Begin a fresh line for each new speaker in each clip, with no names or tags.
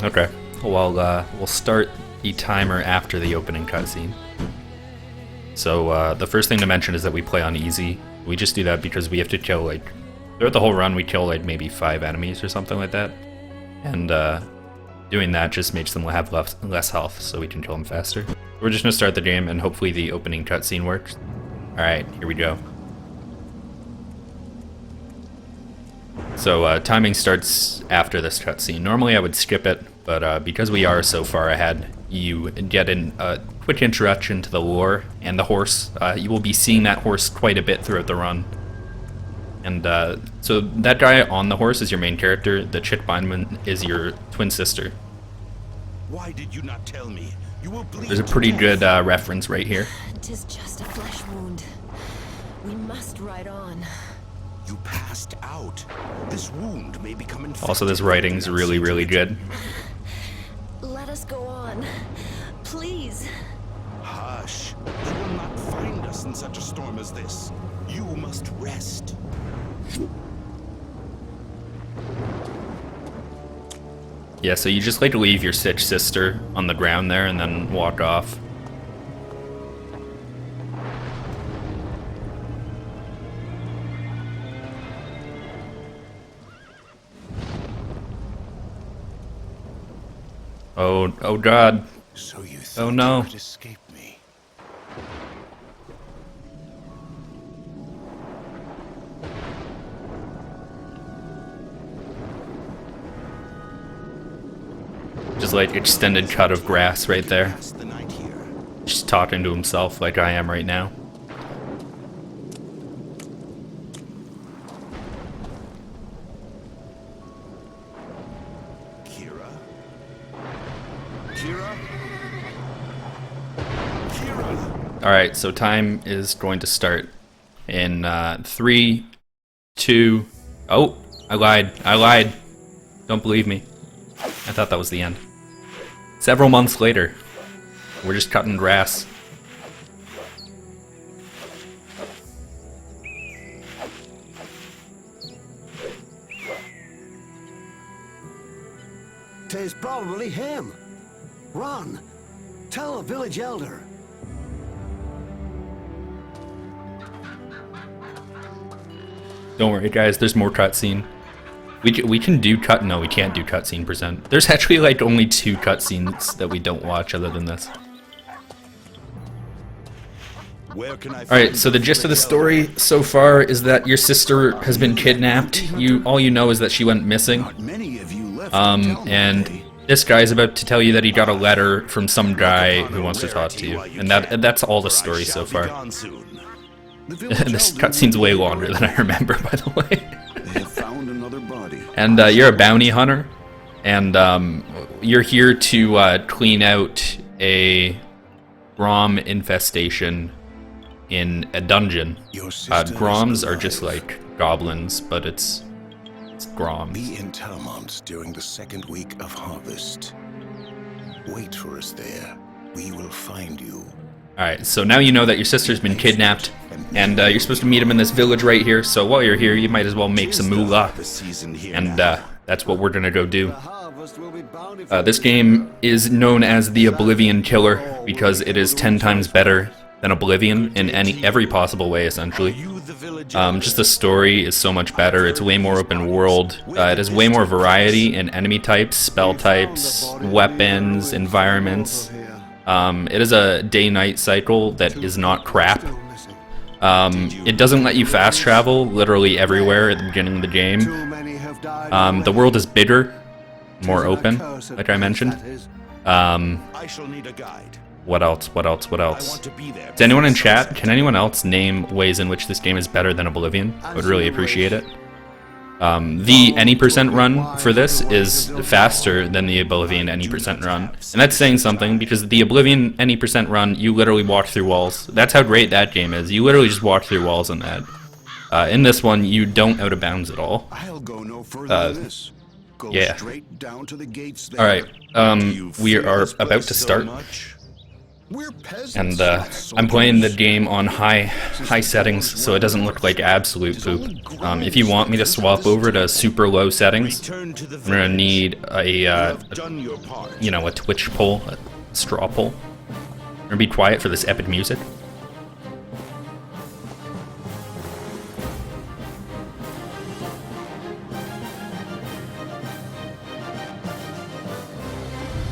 Okay. Well, we'll start the timer after the opening cutscene. So the first thing to mention is that we play on easy. We just do that because we have to kill, like, throughout the whole run we kill like maybe 5 enemies or something like that. And doing that just makes them have less health so we can kill them faster. We're just going to start the game and hopefully the opening cutscene works. Alright, here we go. So timing starts after this cutscene. Normally I would skip it, but because we are so far ahead, you get a quick introduction to the lore and the horse. You will be seeing that horse quite a bit throughout the run. And so that guy on the horse is your main character. The chick behind him is your twin sister.
Why did you not tell me? You will bleed.
There's a pretty good reference right here.
Tis just a flesh wound. We must ride on.
You passed out. This wound may become infected.
Also, this writing's really, really good.
Let us go on. Please.
Hush. You will not find us in such a storm as this. You must rest.
Yeah, so you just like to leave your sick sister on the ground there and then walk off. Oh God.
So you
Oh no.
you could escape me.
Just like extended cut of grass right there.
Pass the night here.
Just talking to himself like I am right now.
Kira? Kira? Kira!
Alright, so time is going to start in 3, 2... Oh, I lied. Don't believe me. I thought that was the end. Several months later, we're just cutting grass.
Tis probably him. Run. Tell the village elder.
Don't worry, guys. There's more cutscene. We can do cut. No, we can't do cutscene present. There's actually like only 2 cutscenes that we don't watch other than this.
Where can I
Alright, so the gist of the story so far is that your sister has been kidnapped. All you know is that she went missing.
Not many of you left to tell me
And
today.
this guy's about to tell you that he got a letter from some guy who wants to talk to you. And that's all the story so
Shall be
far.
gone soon.
This cutscene's way longer than I remember, by the way.
They have found another body.
And you're a bounty hunter, and you're here to clean out a Grom infestation in a dungeon.
Your sister
Groms
is
are just
alive.
like goblins, but it's Groms.
Be in Talmont during the 2nd week of harvest. Wait for us there. We will find you.
Alright, so now you know that your sister's been kidnapped, and you're supposed to meet him in this village right here, so while you're here, you might as well make some moolah.
The season here
And
now.
that's what we're gonna go do.
The harvest will be bountiful.
This game is known as the Oblivion Killer because it is 10 times better than Oblivion in every possible way, essentially.
You, the village
Just the story is so much better. It's way more open world. It has way more variety in enemy types, spell types, weapons, environments. It is a day-night cycle that is not crap. It doesn't let you fast travel literally everywhere at the beginning of the game.
Too many have died.
The world is bigger, more open, like I mentioned.
I shall need a guide.
What else?
I want to be there.
Does anyone in chat, can anyone else name ways in which this game is better than Oblivion? I would really appreciate it. The any percent run for this is faster than the Oblivion any percent run. And that's saying something because the Oblivion any percent run, you literally walk through walls. That's how great that game is. You literally just walk through walls in that. In this one, you don't out of bounds at all.
I'll go no further than this. Go
yeah.
straight down to the gates there.
Alright,
Do you
we
fear
are
this
about
place
to
so
start.
much? We're peasants.
And
not
I'm playing the
soldiers.
game on high settings, so it doesn't look like absolute poop. If you want me to swap over to super low settings,
Return to the
I'm gonna need
done your part.
a Twitch poll, a straw poll. I'm gonna be quiet for this epic music.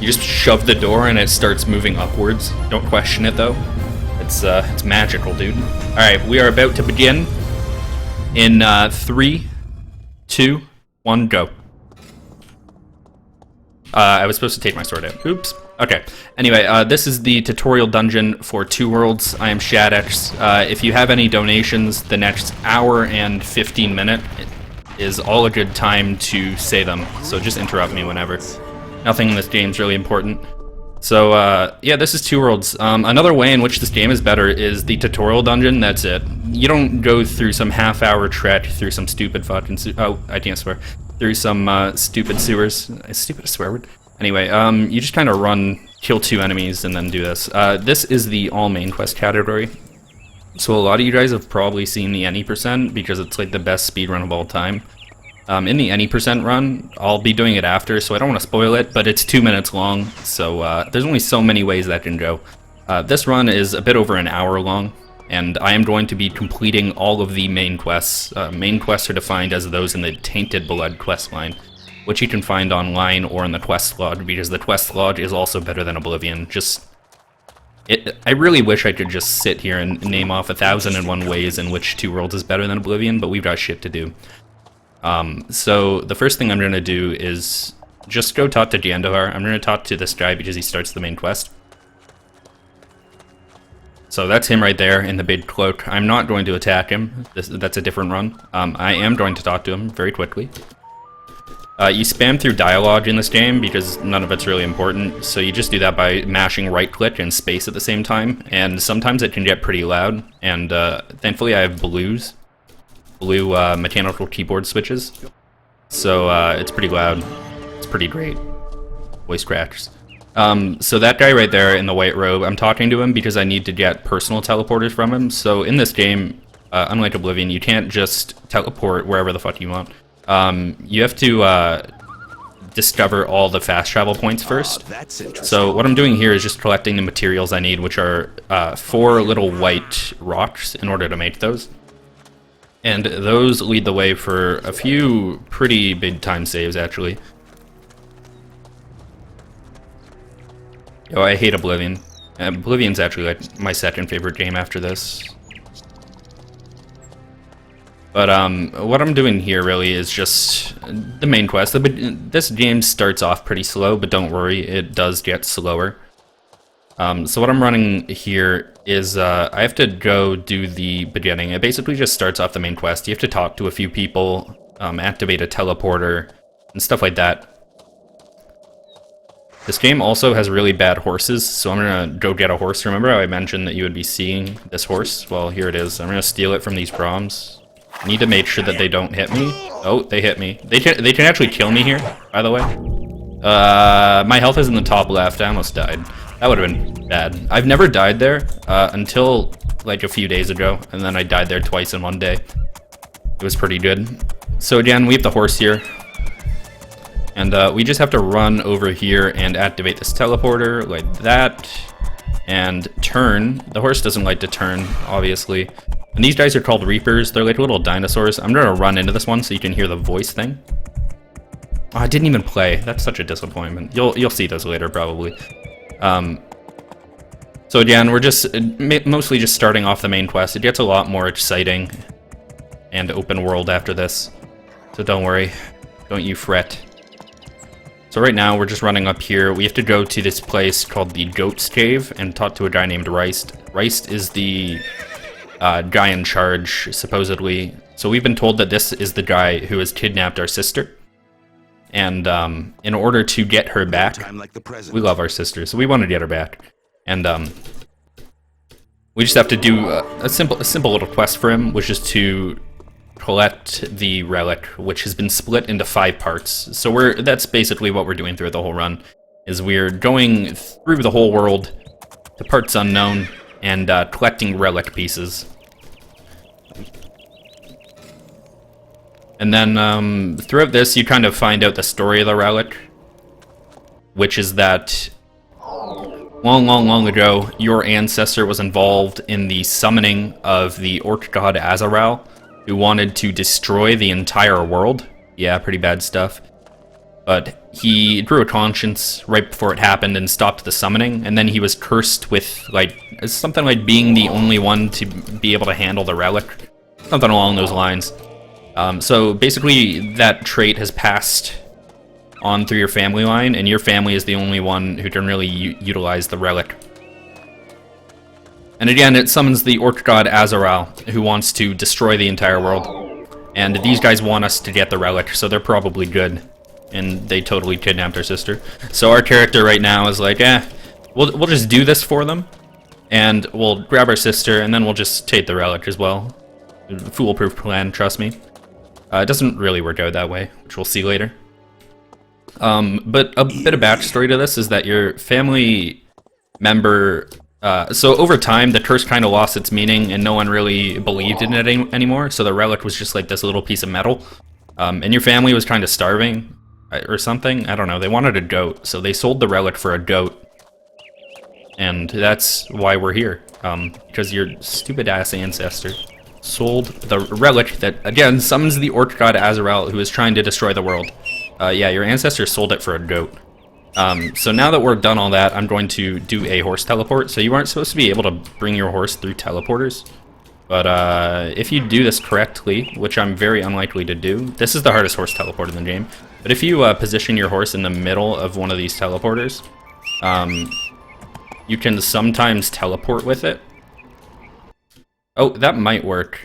You just shove the door and it starts moving upwards. Don't question it though. It's magical, dude. All right, we are about to begin. In 3, 2, 1, go. I was supposed to take my sword out. Oops. Okay. Anyway, this is the tutorial dungeon for Two Worlds. I am Shadex. If you have any donations, the next hour and 15 minute is all a good time to say them. So just interrupt me whenever. Nothing in this game is really important. So, yeah, this is Two Worlds. Another way in which this game is better is the tutorial dungeon, that's it. You don't go through some half-hour trek through some stupid fucking oh, I can't swear. Through some, stupid sewers. Is stupid a swear word? Anyway, you just kind of run, kill 2 enemies, and then do this. This is the all main quest category. So a lot of you guys have probably seen the any percent, because it's like the best speedrun of all time. In the any percent run, I'll be doing it after, so I don't want to spoil it, but it's 2 minutes long, so there's only so many ways that can go. This run is a bit over an hour long, and I am going to be completing all of the main quests. Main quests are defined as those in the Tainted Blood quest line, which you can find online or in the quest log, because the quest log is also better than Oblivion. I really wish I could just sit here and name off 1,001 ways in which Two Worlds is better than Oblivion, but we've got shit to do. So the first thing I'm going to do is just go talk to Jandovar. I'm going to talk to this guy because he starts the main quest. So that's him right there in the big cloak. I'm not going to attack him. That's a different run. I am going to talk to him very quickly. You spam through dialogue in this game because none of it's really important. So you just do that by mashing right click and space at the same time. And sometimes it can get pretty loud. And thankfully I have blue mechanical keyboard switches, so it's pretty loud. It's pretty great. Voice cracks. So that guy right there in the white robe, I'm talking to him because I need to get personal teleporters from him. So in this game, unlike Oblivion, you can't just teleport wherever the fuck you want. You have to discover all the fast travel points first.
That's interesting.
So what I'm doing here is just collecting the materials I need, which are 4 little white rocks in order to make those. And those lead the way for a few pretty big time saves, actually. Oh, I hate Oblivion. Oblivion's actually like my second favorite game after this. But what I'm doing here really is just the main quest. This game starts off pretty slow, but don't worry, it does get slower. So what I'm running here is I have to go do the beginning. It basically just starts off the main quest. You have to talk to a few people, activate a teleporter, and stuff like that. This game also has really bad horses, so I'm gonna go get a horse. Remember how I mentioned that you would be seeing this horse? Well, here it is. I'm gonna steal it from these proms. I need to make sure that they don't hit me. Oh, they hit me. They can actually kill me here, by the way. My health is in the top left. I almost died. That would have been bad. I've never died there until like a few days ago, and then I died there twice in one day. It was pretty good. So again, we have the horse here. And we just have to run over here and activate this teleporter like that. And turn. The horse doesn't like to turn, obviously. And these guys are called Reapers. They're like little dinosaurs. I'm gonna run into this one so you can hear the voice thing. Oh, I didn't even play. That's such a disappointment. You'll see this later, probably. So again, we're just mostly just starting off the main quest. It gets a lot more exciting and open world after this. So don't worry. Don't you fret. So right now, we're just running up here. We have to go to this place called the Goat's Cave and talk to a guy named Reist. Reist is the guy in charge, supposedly. So we've been told that this is the guy who has kidnapped our sister. And in order to get her back, we love our sister, so we want to get her back. And we just have to do a simple little quest for him, which is to collect the relic, which has been split into 5 parts. So that's basically what we're doing throughout the whole run, is we're going through the whole world, to parts unknown and collecting relic pieces. And then throughout this, you kind of find out the story of the relic, which is that long ago, your ancestor was involved in the summoning of the orc god Azarael, who wanted to destroy the entire world. Yeah, pretty bad stuff. But he drew a conscience right before it happened and stopped the summoning, and then he was cursed with, like, something like being the only one to be able to handle the relic. Something along those lines. So basically, that trait has passed on through your family line, and your family is the only one who can really utilize the relic. And again, it summons the orc god Azarael, who wants to destroy the entire world. And these guys want us to get the relic, so they're probably good. And they totally kidnapped our sister. So our character right now is like, we'll just do this for them, and we'll grab our sister, and then we'll just take the relic as well. Foolproof plan, trust me. It doesn't really work out that way, which we'll see later. But a bit of backstory to this is that your family member... so over time, the curse kind of lost its meaning, and no one really believed in it anymore, so the relic was just like this little piece of metal. And your family was kind of starving, or something. I don't know. They wanted a goat, so they sold the relic for a goat. And that's why we're here. Because your stupid-ass ancestor sold the relic that, again, summons the orc god Azarael, who is trying to destroy the world. Yeah, your ancestor sold it for a goat. So now that we're done all that, I'm going to do a horse teleport. So you aren't supposed to be able to bring your horse through teleporters. But if you do this correctly, which I'm very unlikely to do, this is the hardest horse teleport in the game. But if you position your horse in the middle of one of these teleporters, you can sometimes teleport with it. Oh, that might work.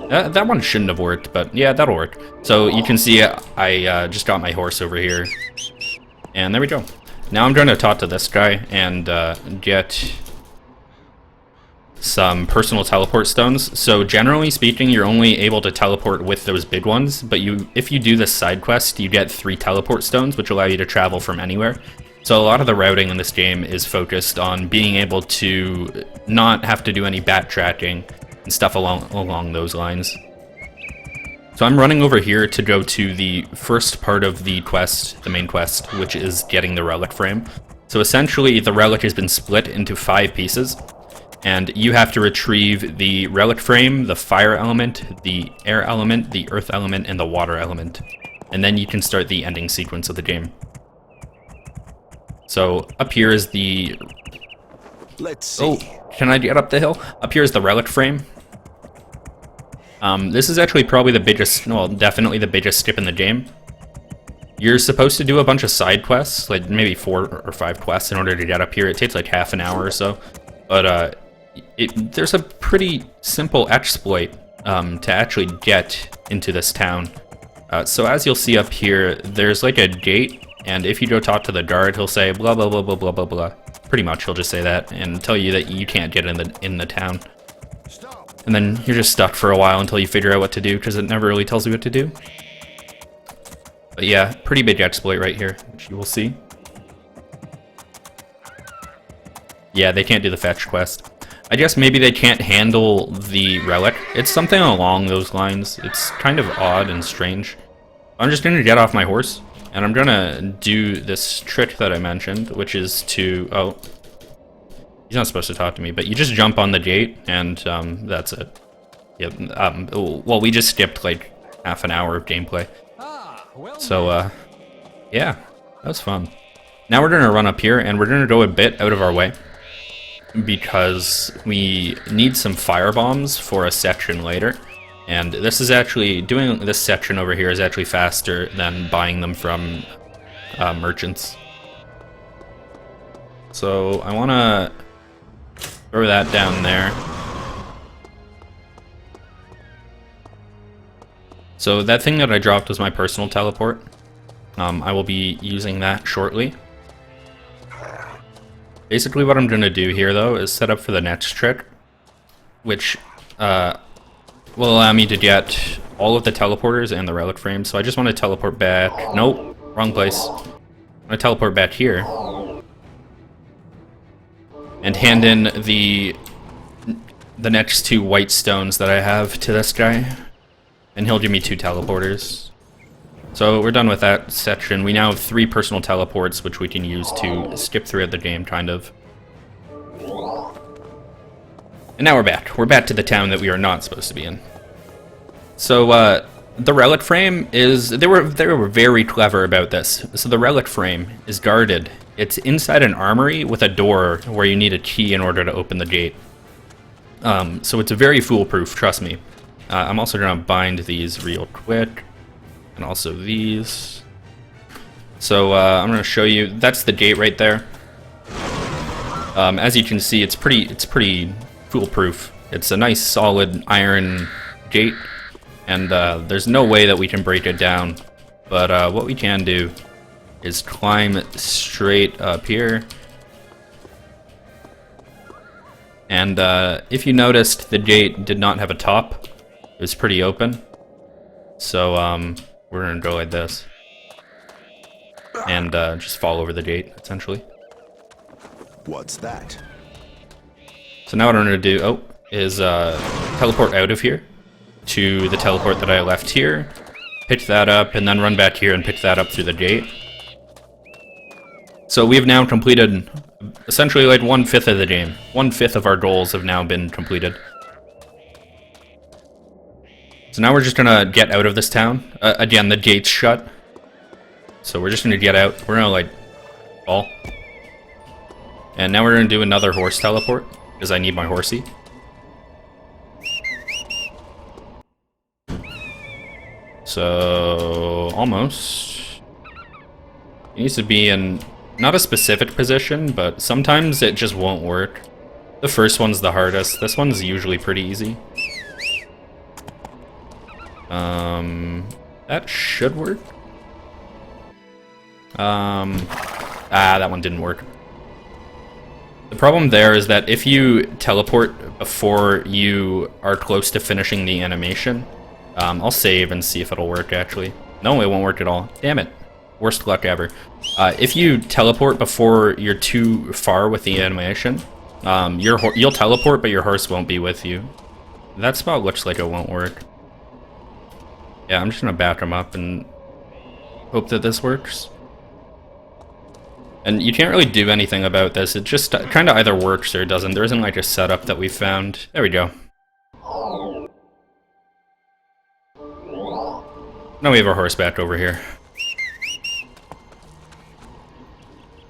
That one shouldn't have worked, but yeah, that'll work. So you can see I just got my horse over here. And there we go. Now I'm going to talk to this guy and get some personal teleport stones. So generally speaking, you're only able to teleport with those big ones, but if you do this side quest, you get 3 teleport stones, which allow you to travel from anywhere. So a lot of the routing in this game is focused on being able to not have to do any backtracking and stuff along those lines. So I'm running over here to go to the first part of the quest, the main quest, which is getting the relic frame. So essentially, the relic has been split into 5 pieces, and you have to retrieve the relic frame, the fire element, the air element, the earth element, and the water element. And then you can start the ending sequence of the game. So up here is the...
Let's see.
Oh, can I get up the hill? Up here is the relic frame. This is actually probably the biggest, well, definitely the biggest skip in the game. You're supposed to do a bunch of side quests, like maybe 4 or 5 quests in order to get up here. It takes like half an hour or so. But there's a pretty simple exploit to actually get into this town. So as you'll see up here, there's like a gate, and if you go talk to the guard, he'll say blah blah blah blah blah blah blah. Pretty much, he'll just say that and tell you that you can't get in the town. And then you're just stuck for a while until you figure out what to do, because it never really tells you what to do. But yeah, pretty big exploit right here, which you will see. Yeah, they can't do the fetch quest. I guess maybe they can't handle the relic. It's something along those lines. It's kind of odd and strange. I'm just going to get off my horse, and I'm going to do this trick that I mentioned, which is to... Oh, he's not supposed to talk to me, but you just jump on the gate, and that's it. Yep. Well, we just skipped like half an hour of gameplay. So, yeah, that was fun. Now we're going to run up here, and we're going to go a bit out of our way, because we need some fire bombs for a section later. And this is actually, doing this section over here is actually faster than buying them from merchants. So I want to throw that down there. So that thing that I dropped was my personal teleport. I will be using that shortly. Basically what I'm going to do here though is set up for the next trick, which will allow me to get all of the teleporters and the relic frames. So I just want to teleport back. Nope, wrong place. I'm going to teleport back here. and hand in the next 2 white stones that I have to this guy, and he'll give me 2 teleporters. So we're done with that section. We now have 3 personal teleports, which we can use to skip through the game, kind of. And now we're back. We're back to the town that we are not supposed to be in. So, the relic frame is... They were very clever about this. So the relic frame is guarded. It's inside an armory with a door where you need a key in order to open the gate. So it's very foolproof, trust me. I'm also going to bind these real quick. And also these. So I'm going to show you. That's the gate right there. As you can see, it's pretty foolproof. It's a nice solid iron gate. And there's no way that we can break it down. But what we can do is climb straight up here. And if you noticed, the gate did not have a top. It was pretty open. So we're gonna go like this. And just fall over the gate, essentially.
What's that?
So now what I'm gonna do, is teleport out of here to the teleport that I left here, pick that up, and then run back here and pick that up through the gate. So we've now completed essentially like 1/5 of the game. 1/5 of our goals have now been completed. So now we're just gonna get out of this town. Again, the gate's shut. So we're just gonna get out. We're gonna like fall. And now we're gonna do another horse teleport, because I need my horsey. So almost. It needs to be in not a specific position, but sometimes it just won't work. The first one's the hardest. This one's usually pretty easy. That should work. That one didn't work. The problem there is that if you teleport before you are close to finishing the animation, I'll save and see if it'll work actually. No, it won't work at all. Damn it. Worst luck ever. If you teleport before you're too far with the animation, you'll teleport, but your horse won't be with you. That spot looks like it won't work. Yeah, I'm just gonna back him up and hope that this works. And you can't really do anything about this. It just kind of either works or it doesn't. There isn't like a setup that we found. There we go. Now we have our horse back over here.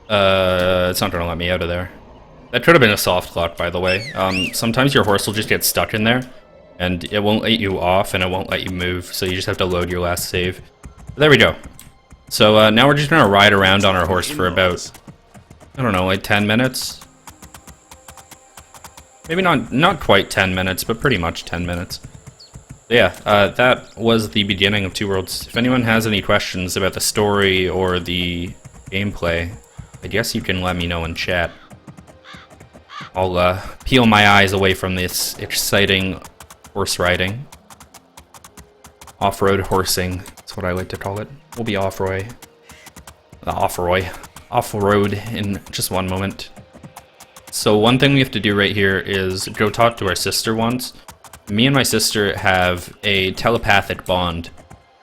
It's not gonna let me out of there. That could have been a soft lock, by the way. Sometimes your horse will just get stuck in there, and it won't let you off, and it won't let you move, so you just have to load your last save. But there we go. So now we're just gonna ride around on our horse for about, I don't know, like 10 minutes? Maybe not quite 10 minutes, but pretty much 10 minutes. Yeah, that was the beginning of Two Worlds. If anyone has any questions about the story or the gameplay, I guess you can let me know in chat. I'll peel my eyes away from this exciting horse riding. Off-road horsing, that's what I like to call it. We'll be off-road in just one moment. So one thing we have to do right here is go talk to our sister once. Me and my sister have a telepathic bond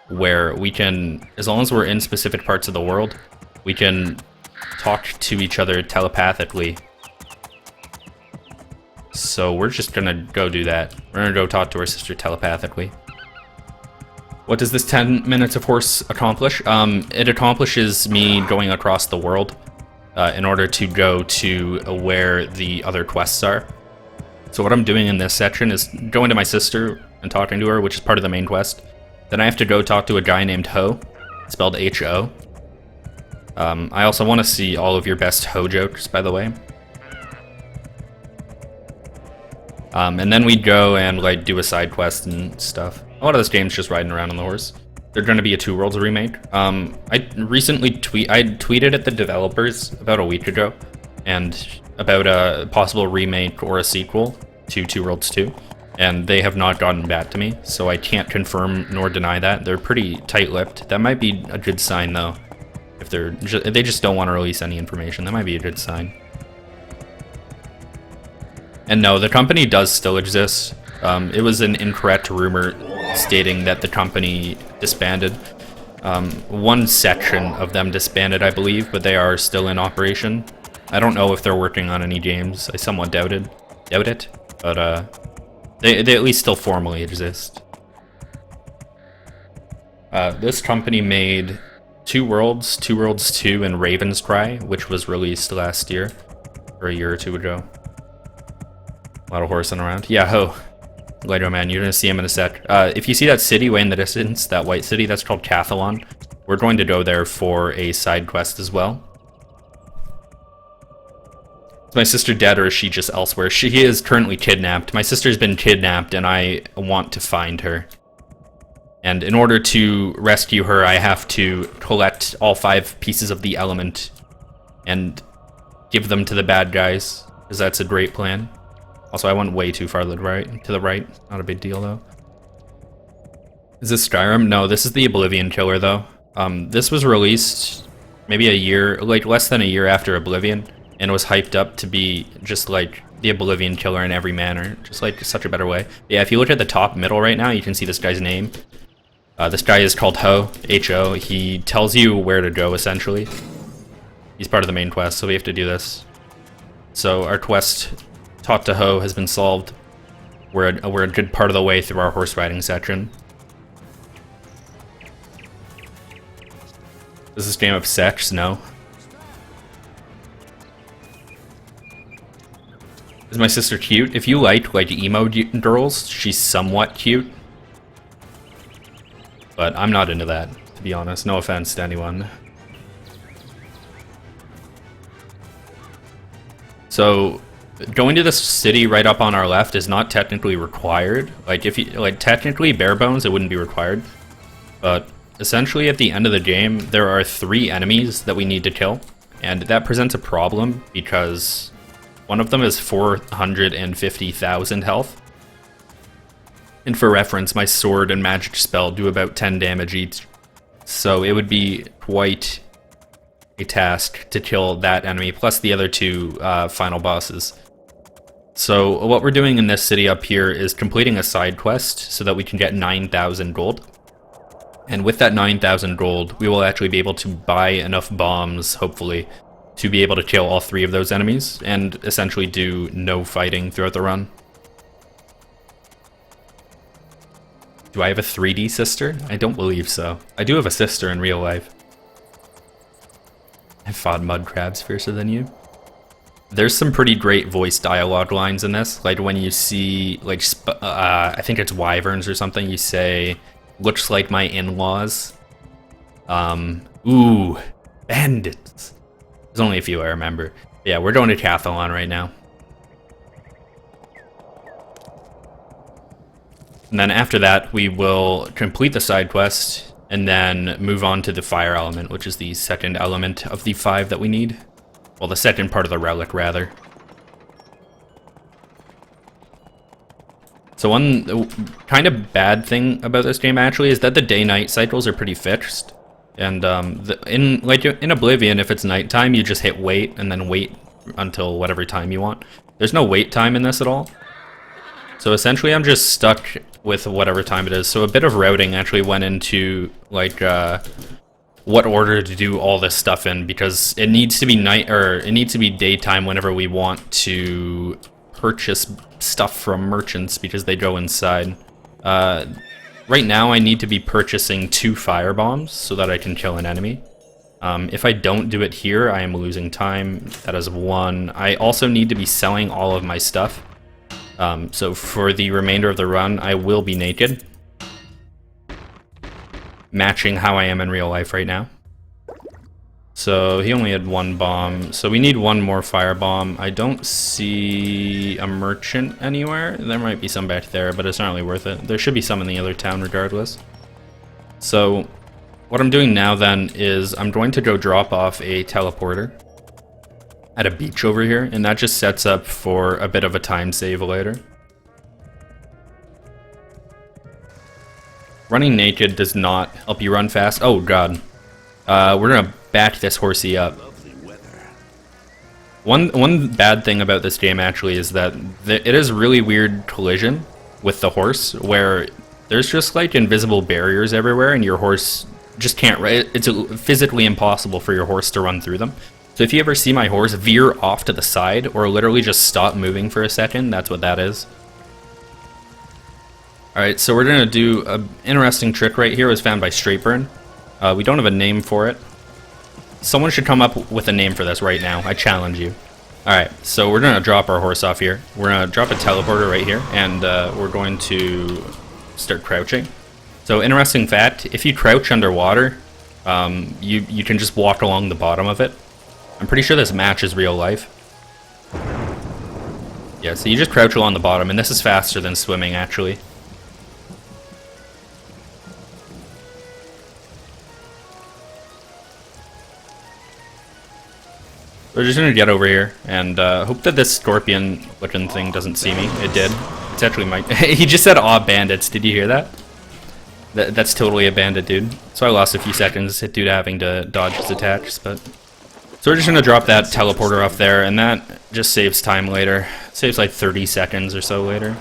where we can, as long as we're in specific parts of the world, we can talk to each other telepathically. So we're just gonna go do that. We're gonna go talk to our sister telepathically. What does this 10 minutes of horse accomplish? It accomplishes me going across the world in order to go to where the other quests are. So what I'm doing in this section is going to my sister and talking to her, which is part of the main quest. Then I have to go talk to a guy named Ho, spelled H-O. I also want to see all of your best Ho jokes, by the way. And then we go and like do a side quest and stuff. A lot of this game's just riding around on the horse. There's going to be a Two Worlds remake. I recently tweeted at the developers about a week ago, and about a possible remake or a sequel to Two Worlds 2, and they have not gotten back to me, so I can't confirm nor deny that. They're pretty tight-lipped. That might be a good sign, though. If they just don't want to release any information, that might be a good sign. And no, the company does still exist. It was an incorrect rumor stating that the company disbanded. One section of them disbanded, I believe, but they are still in operation. I don't know if they're working on any games. I somewhat doubt it, but they at least still formally exist. This company made Two Worlds 2 and Raven's Cry, which was released last year, or a year or two ago. A lot of horsing around. Yeah, ho. Lido man, you're gonna see him in a sec. If you see that city way in the distance, that white city, that's called Cathalon. We're going to go there for a side quest as well. Is my sister dead, or is she just elsewhere? She is currently kidnapped. My sister's been kidnapped, and I want to find her. And in order to rescue her, I have to collect all 5 pieces of the element and give them to the bad guys, because that's a great plan. Also, I went way too far to the right. Not a big deal, though. Is this Skyrim? No, this is the Oblivion Killer, though. This was released maybe a year, like less than a year after Oblivion, and was hyped up to be just like the Oblivion Killer in every manner, just like such a better way. Yeah, if you look at the top middle right now, you can see this guy's name. This guy is called Ho, H-O. He tells you where to go, essentially. He's part of the main quest, so we have to do this. So our quest, Talk to Ho, has been solved. We're a good part of the way through our horse riding section. Is this game of sex? No. Is my sister cute? If you like emo girls, she's somewhat cute. But I'm not into that, to be honest. No offense to anyone. So, going to the city right up on our left is not technically required. Like, if you technically bare bones, it wouldn't be required. But essentially, at the end of the game, there are 3 enemies that we need to kill, and that presents a problem because one of them is 450,000 health. And for reference, my sword and magic spell do about 10 damage each, so it would be quite a task to kill that enemy, plus the other 2 final bosses. So what we're doing in this city up here is completing a side quest so that we can get 9,000 gold. And with that 9,000 gold, we will actually be able to buy enough bombs, hopefully, to be able to kill all 3 of those enemies, and essentially do no fighting throughout the run. Do I have a 3D sister? I don't believe so. I do have a sister in real life. I fought mud crabs fiercer than you. There's some pretty great voice dialogue lines in this. Like when you see, like, I think it's wyverns or something, you say, "Looks like my in-laws." Ooh, bandits. There's only a few I remember. Yeah, we're going to Cathalon right now. And then after that, we will complete the side quest and then move on to the fire element, which is the second element of the 5 that we need. Well, the second part of the relic, rather. So one kind of bad thing about this game, actually, is that the day-night cycles are pretty fixed. And in Oblivion, if it's nighttime, you just hit wait and then wait until whatever time you want. There's no wait time in this at all. So essentially, I'm just stuck with whatever time it is. So a bit of routing actually went into like what order to do all this stuff in, because it needs to be night, or it needs to be daytime whenever we want to purchase stuff from merchants, because they go inside. Right now I need to be purchasing 2 fire bombs so that I can kill an enemy. If I don't do it here, I am losing time. That is 1. I also need to be selling all of my stuff. So for the remainder of the run, I will be naked, matching how I am in real life right now. So he only had 1 bomb, so we need 1 more fire bomb. I don't see a merchant anywhere. There might be some back there, but it's not really worth it. There should be some in the other town regardless. So what I'm doing now then is I'm going to go drop off a teleporter at a beach over here, and that just sets up for a bit of a time save later. Running naked does not help you run fast. Oh god. We're gonna back this horsey up. One bad thing about this game actually is that it is really weird collision with the horse, where there's just like invisible barriers everywhere, and your horse just can't. It's physically impossible for your horse to run through them. So if you ever see my horse veer off to the side or literally just stop moving for a second, that's what that is. Alright, so we're gonna do an interesting trick right here. It was found by Speedrun. We don't have a name for it. Someone should come up with a name for this right now. I challenge you. Alright, so we're gonna drop our horse off here. We're gonna drop a teleporter right here, and we're going to start crouching. So interesting fact, if you crouch underwater, you can just walk along the bottom of it. I'm pretty sure this matches real life. Yeah, so you just crouch along the bottom, and this is faster than swimming actually. We're just gonna get over here and hope that this scorpion looking thing doesn't see me. It did. It's actually my. He just said "aw, bandits." Did you hear that? That's totally a bandit, dude. So I lost a few seconds due to having to dodge his attacks, but. So we're just gonna drop that teleporter off there, and that just saves time later. It saves like 30 seconds or so later.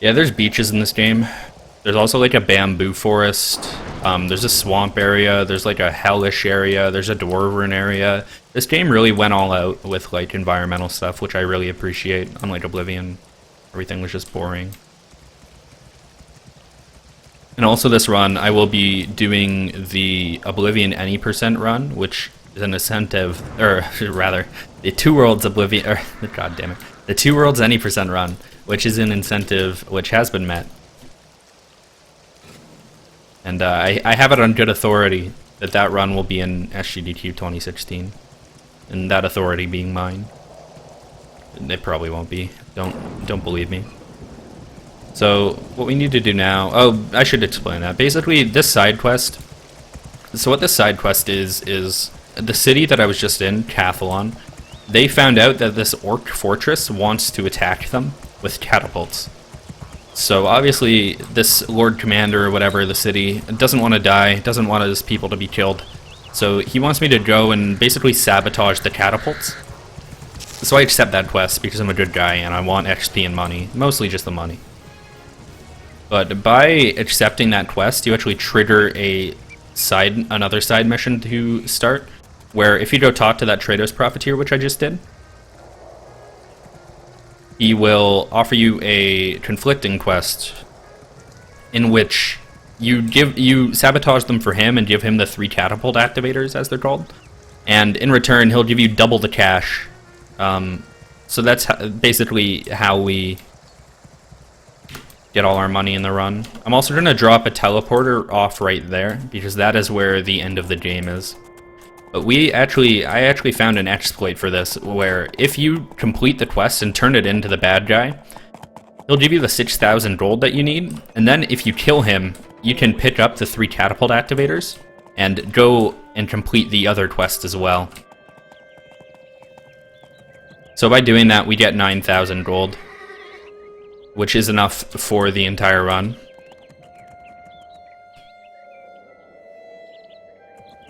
Yeah, there's beaches in this game. There's also like a bamboo forest. There's a swamp area. There's like a hellish area. There's a dwarven area. This game really went all out with like environmental stuff, which I really appreciate. Unlike Oblivion, everything was just boring. And also this run, I will be doing the Oblivion any % run, which is an incentive, or rather, the Two Worlds Oblivion, or god damn it, the Two Worlds any % run, which is an incentive which has been met. And I have it on good authority that that run will be in SGDQ 2016, and that authority being mine. It probably won't be. Don't believe me. So what we need to do now, oh, I should explain that. Basically, this side quest, so what this side quest is the city that I was just in, Cathalon, they found out that this orc fortress wants to attack them with catapults. So obviously, this Lord Commander or whatever, the city, doesn't want to die, doesn't want his people to be killed. So he wants me to go and basically sabotage the catapults. So I accept that quest because I'm a good guy and I want XP and money, mostly just the money. But by accepting that quest, you actually trigger another side mission to start, where if you go talk to that Trados Profiteer, which I just did, he will offer you a conflicting quest in which you sabotage them for him and give him the 3 catapult activators, as they're called, and in return he'll give you double the cash. So that's basically how we get all our money in the run. I'm also going to drop a teleporter off right there, because that is where the end of the game is. But I actually found an exploit for this, where if you complete the quest and turn it into the bad guy, he'll give you the 6,000 gold that you need, and then if you kill him, you can pick up the 3 catapult activators and go and complete the other quest as well. So by doing that, we get 9,000 gold, which is enough for the entire run.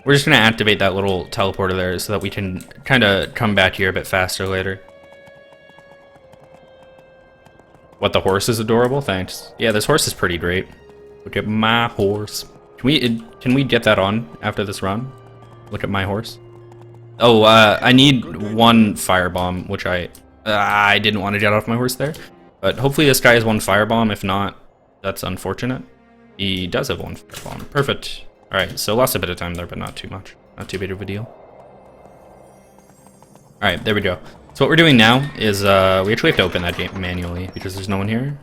We're just going to activate that little teleporter there so that we can kind of come back here a bit faster later. What, the horse is adorable? Thanks. Yeah, this horse is pretty great. Look at my horse. Can we get that on after this run? Look at my horse. Oh, I need 1 firebomb, which I didn't want to get off my horse there. But hopefully this guy has 1 firebomb. If not, that's unfortunate. He does have 1 firebomb. Perfect. Alright, so lost a bit of time there, but not too much. Not too big of a deal. Alright, there we go. So what we're doing now is we actually have to open that game manually because there's no one here.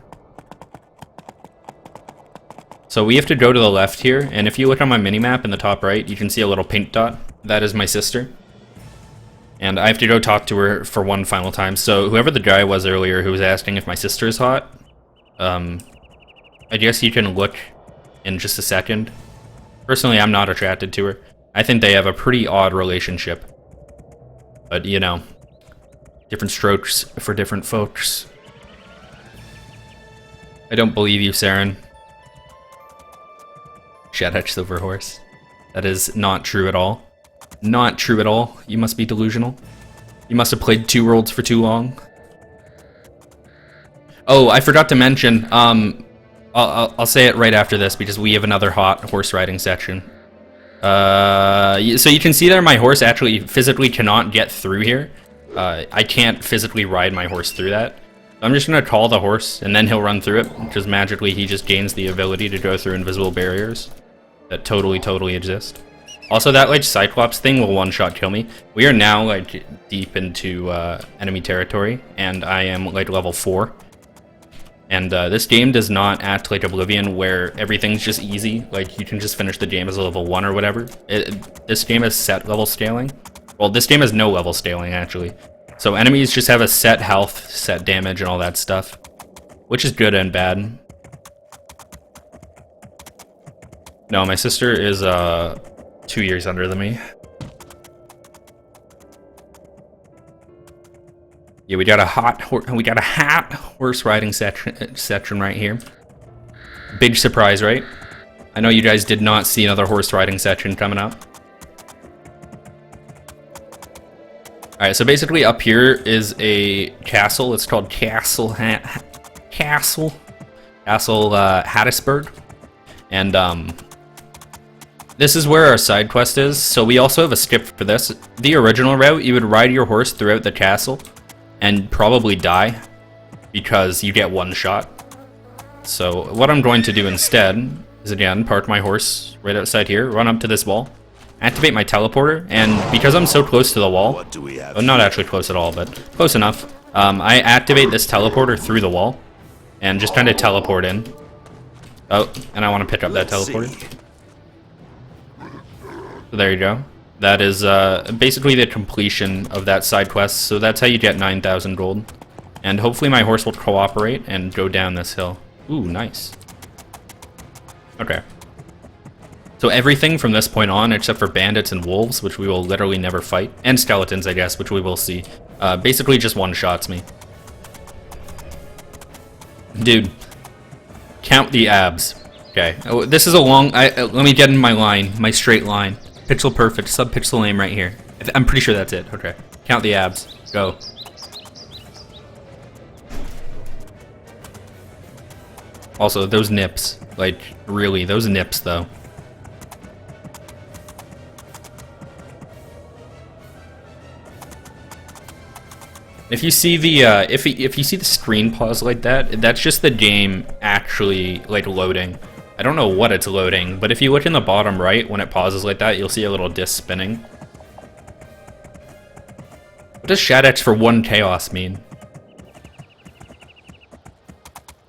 So we have to go to the left here, and if you look on my minimap in the top right, you can see a little pink dot. That is my sister. And I have to go talk to her for 1 final time. So whoever the guy was earlier who was asking if my sister is hot, I guess you can look in just a second. Personally, I'm not attracted to her. I think they have a pretty odd relationship. But, you know, different strokes for different folks. I don't believe you, Saren. Shout out Silver Horse. That is not true at all. Not true at all. You must be delusional. You must have played 2 Worlds for too long. Oh, I forgot to mention, I'll say it right after this because we have another hot horse riding section. So you can see there my horse actually physically cannot get through here. I can't physically ride my horse through that. I'm just gonna call the horse and then he'll run through it, because magically he just gains the ability to go through invisible barriers that totally exist. Also, that like Cyclops thing will one-shot kill me. We are now like deep into enemy territory, and I am like level 4. And this game does not act like Oblivion, where everything's just easy. Like, you can just finish the game as a level 1 or whatever. This game is set level scaling. Well, this game has no level scaling, actually. So enemies just have a set health, set damage, and all that stuff. Which is good and bad. No, my sister is 2 years under than me. Yeah, we got a hot horse riding section right here. Big surprise, right? I know you guys did not see another horse riding section coming up. Alright, so basically up here is a castle. It's called Castle Hattiesburg. And this is where our side quest is. So we also have a skip for this. The original route, you would ride your horse throughout the castle and probably die because you get one shot. So what I'm going to do instead is, again, park my horse right outside here, run up to this wall, activate my teleporter, and because I'm so close to the wall, well, not actually close at all, but close enough, I activate this teleporter through the wall and just kind of teleport in. Oh, and I want to pick up that teleporter. So there you go. That is basically the completion of that side quest, so that's how you get 9,000 gold. And hopefully my horse will cooperate and go down this hill. Ooh, nice. Okay. So everything from this point on, except for bandits and wolves, which we will literally never fight, and skeletons, I guess, which we will see, basically just one-shots me. Dude, count the abs. Okay, oh, this is a long, let me get in my line, my straight line. Pixel perfect, sub-pixel aim right here. I'm pretty sure that's it. Okay. Count the abs. Go. Also, those nips. Like, really, those nips, though. If you see the, if you see the screen pause like that, that's just the game actually, like, loading. I don't know what it's loading, but if you look in the bottom right, when it pauses like that, you'll see a little disc spinning. What does Shadex for 1 chaos mean?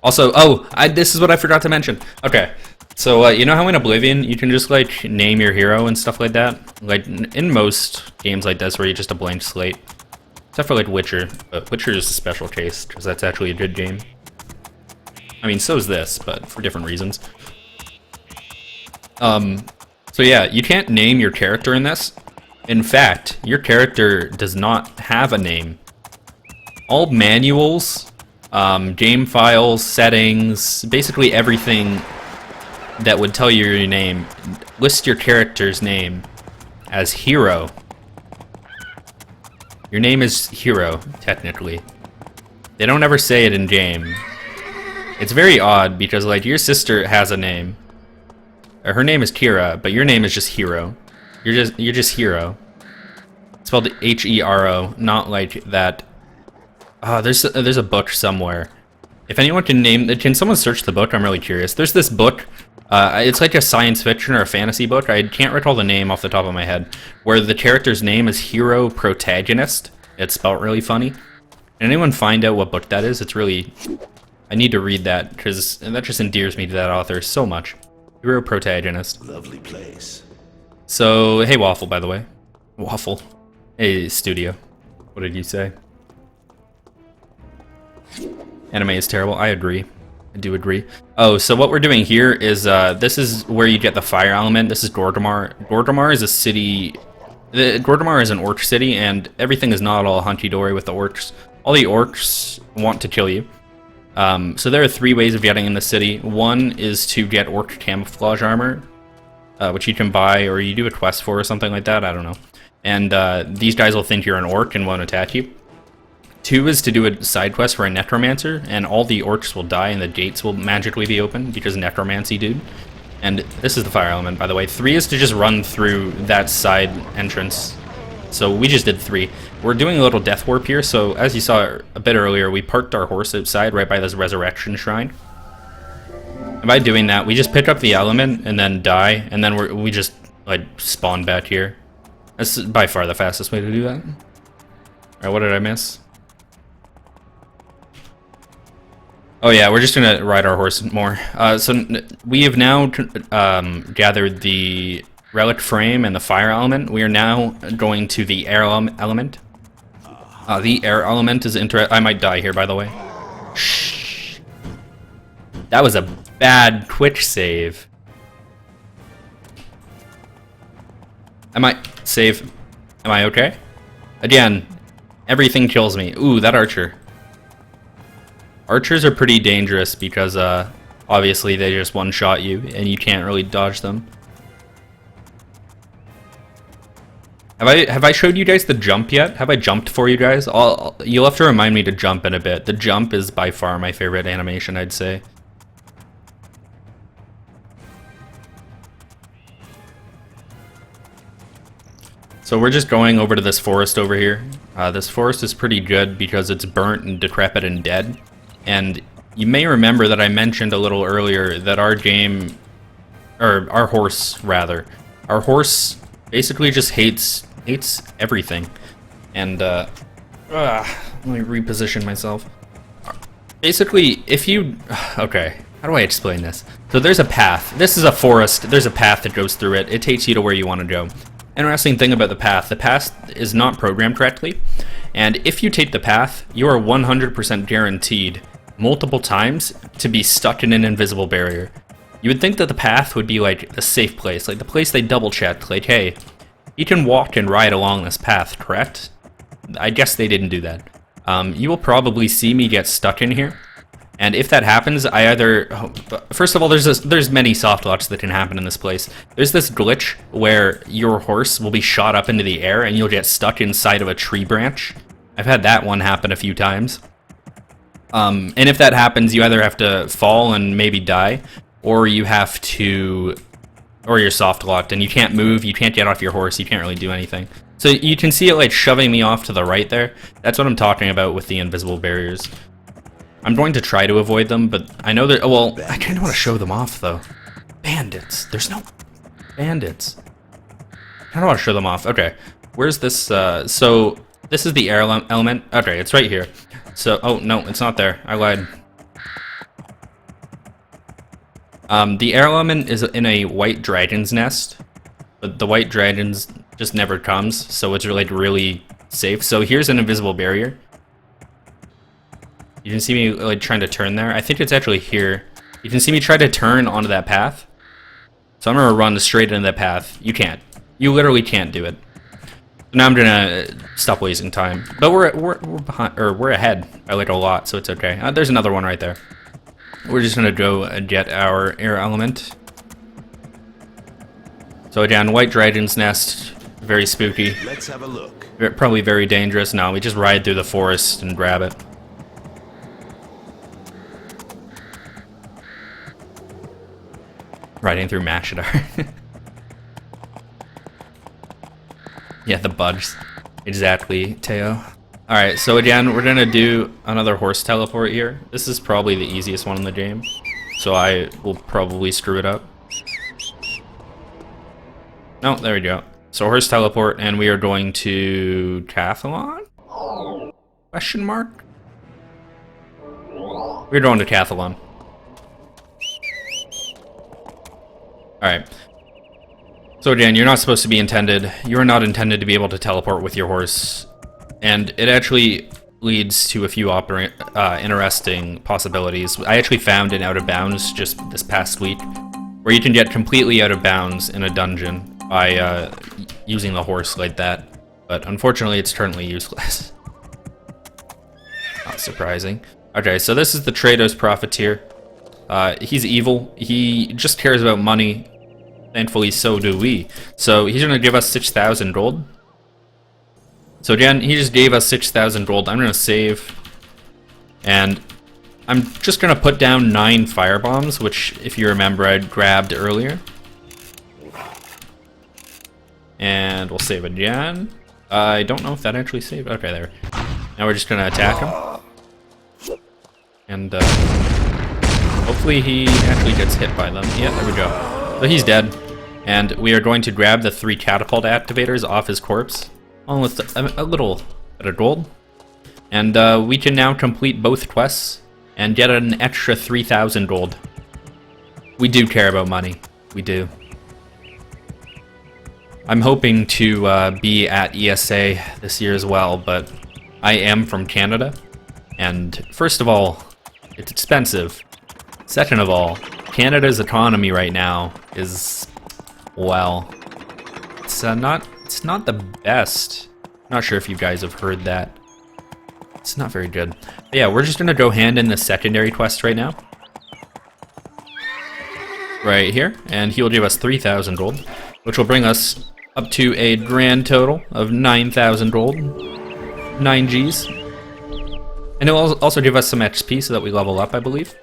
Also, oh, this is what I forgot to mention. Okay, so you know how in Oblivion, you can just, like, name your hero and stuff like that? Like, in most games like this where you're just a blank slate. Except for, like, Witcher. But Witcher is a special case, because that's actually a good game. I mean, so is this, but for different reasons. So yeah, you can't name your character in this. In fact, your character does not have a name. All manuals, game files, settings, basically everything that would tell you your name, list your character's name as Hero. Your name is Hero, technically. They don't ever say it in game. It's very odd because, like, your sister has a name. Her name is Kira, but your name is just Hero. You're just Hero. It's spelled H-E-R-O, not like that. There's a book somewhere. If anyone can someone search the book? I'm really curious. There's this book. It's like a science fiction or a fantasy book. I can't recall the name off the top of my head. Where the character's name is Hero Protagonist. It's spelled really funny. Can anyone find out what book that is? It's really... I need to read that because that just endears me to that author so much. Hero Protagonist.
Lovely place.
So, hey Waffle, by the way. Waffle. Hey Studio. What did you say? Anime is terrible. I agree. I do agree. Oh, so what we're doing here is, this is where you get the fire element. This is Gorgamar. Gorgamar is a city... Gorgamar is an orc city, and everything is not all hunky-dory with the orcs. All the orcs want to kill you. So there are 3 ways of getting in the city. One is to get orc camouflage armor. which you can buy or you do a quest for or something like that, I don't know. And these guys will think you're an orc and won't attack you. 2 is to do a side quest for a necromancer, and all the orcs will die and the gates will magically be open because necromancy, dude. And this is the fire element, by the way. 3 is to just run through that side entrance. So we just did 3. We're doing a little death warp here, so as you saw a bit earlier, we parked our horse outside right by this resurrection shrine. And by doing that, we just pick up the element and then die, and then we just like spawn back here. That's by far the fastest way to do that. Alright, what did I miss? Oh yeah, we're just gonna ride our horse more. So we have now gathered the relic frame and the fire element. We are now going to the air element. The air element is I might die here, by the way. Shh. That was a bad Twitch save. I might save. Am I okay? Again, everything kills me. Ooh, that archer. Archers are pretty dangerous because obviously they just one-shot you and you can't really dodge them. Have I showed you guys the jump yet? Have I jumped for you guys? You'll have to remind me to jump in a bit. The jump is by far my favorite animation, I'd say. So we're just going over to this forest over here. This forest is pretty good because it's burnt and decrepit and dead. And you may remember that I mentioned a little earlier that our game, or our horse rather, our horse basically just hates everything. And let me reposition myself. Basically, if you, okay, how do I explain this? So there's a path. This is a forest. There's a path that goes through it. It takes you to where you want to go. Interesting thing about the path is not programmed correctly. And if you take the path, you are 100% guaranteed multiple times to be stuck in an invisible barrier. You would think that the path would be like a safe place, like the place they double checked, like, hey, you can walk and ride along this path, correct? I guess they didn't do that. You will probably see me get stuck in here. And if that happens, I either... First of all, there's many soft locks that can happen in this place. There's this glitch where your horse will be shot up into the air and you'll get stuck inside of a tree branch. I've had that one happen a few times. And if that happens, you either have to fall and maybe die, or you have to... Or you're soft locked and you can't move, you can't get off your horse, you can't really do anything. So you can see it like shoving me off to the right there. That's what I'm talking about with the invisible barriers. I'm going to try to avoid them, but I know that... Well, I kind of want to show them off, though. Bandits. There's no bandits. I kind of want to show them off. Okay. Where's this... So, this is the air element. Okay, it's right here. So... Oh, no, it's not there. I lied. The air element is in a white dragon's nest. But the white dragons just never comes, so it's really safe. So, here's an invisible barrier. You can see me like trying to turn there. I think it's actually here. You can see me try to turn onto that path. So I'm gonna run straight into that path. You can't. You literally can't do it. Now I'm gonna stop wasting time. But we're behind, or we're ahead by like a lot, so it's okay. There's another one right there. We're just gonna go and get our air element. So again, white dragon's nest, very spooky.
Let's have a look.
Probably very dangerous. No, we just ride through the forest and grab it. Riding through Mashadar. Yeah, the bugs. Exactly, Teo. Alright, so again, we're gonna do another horse teleport here. This is probably the easiest one in the game, so I will probably screw it up. No, there we go. So horse teleport, and we are going to Cathalon? Question mark? We're going to Cathalon. Alright. So again, you're not supposed to be intended. You are not intended to be able to teleport with your horse. And it actually leads to a few interesting possibilities. I actually found an out of bounds just this past week, where you can get completely out of bounds in a dungeon by using the horse like that. But unfortunately, it's currently useless. Not surprising. Okay, so this is the Trados Profiteer. He's evil. He just cares about money. thankfully so do we. So he's gonna give us 6,000 gold. So again, he just gave us 6,000 gold. I'm gonna save, and I'm just gonna put down 9 fire bombs, which, if you remember, I grabbed earlier. And we'll save again. I don't know if that actually saved. Okay, there. Now we're just gonna attack him, and hopefully he actually gets hit by them. Yeah, there we go. So he's dead, and we are going to grab the 3 catapult activators off his corpse, along with a little bit of gold, and we can now complete both quests and get an extra 3,000 gold. We do care about money. We do. I'm hoping to be at ESA this year as well, but I am from Canada, and first of all, it's expensive. Second of all, Canada's economy right now is, well, it's not the best. Not sure if you guys have heard that. It's not very good. But yeah, we're just gonna go hand in the secondary quest right now. Right here, and he'll give us 3,000 gold, which will bring us up to a grand total of 9,000 gold. 9 Gs. And it'll also give us some XP so that we level up, I believe.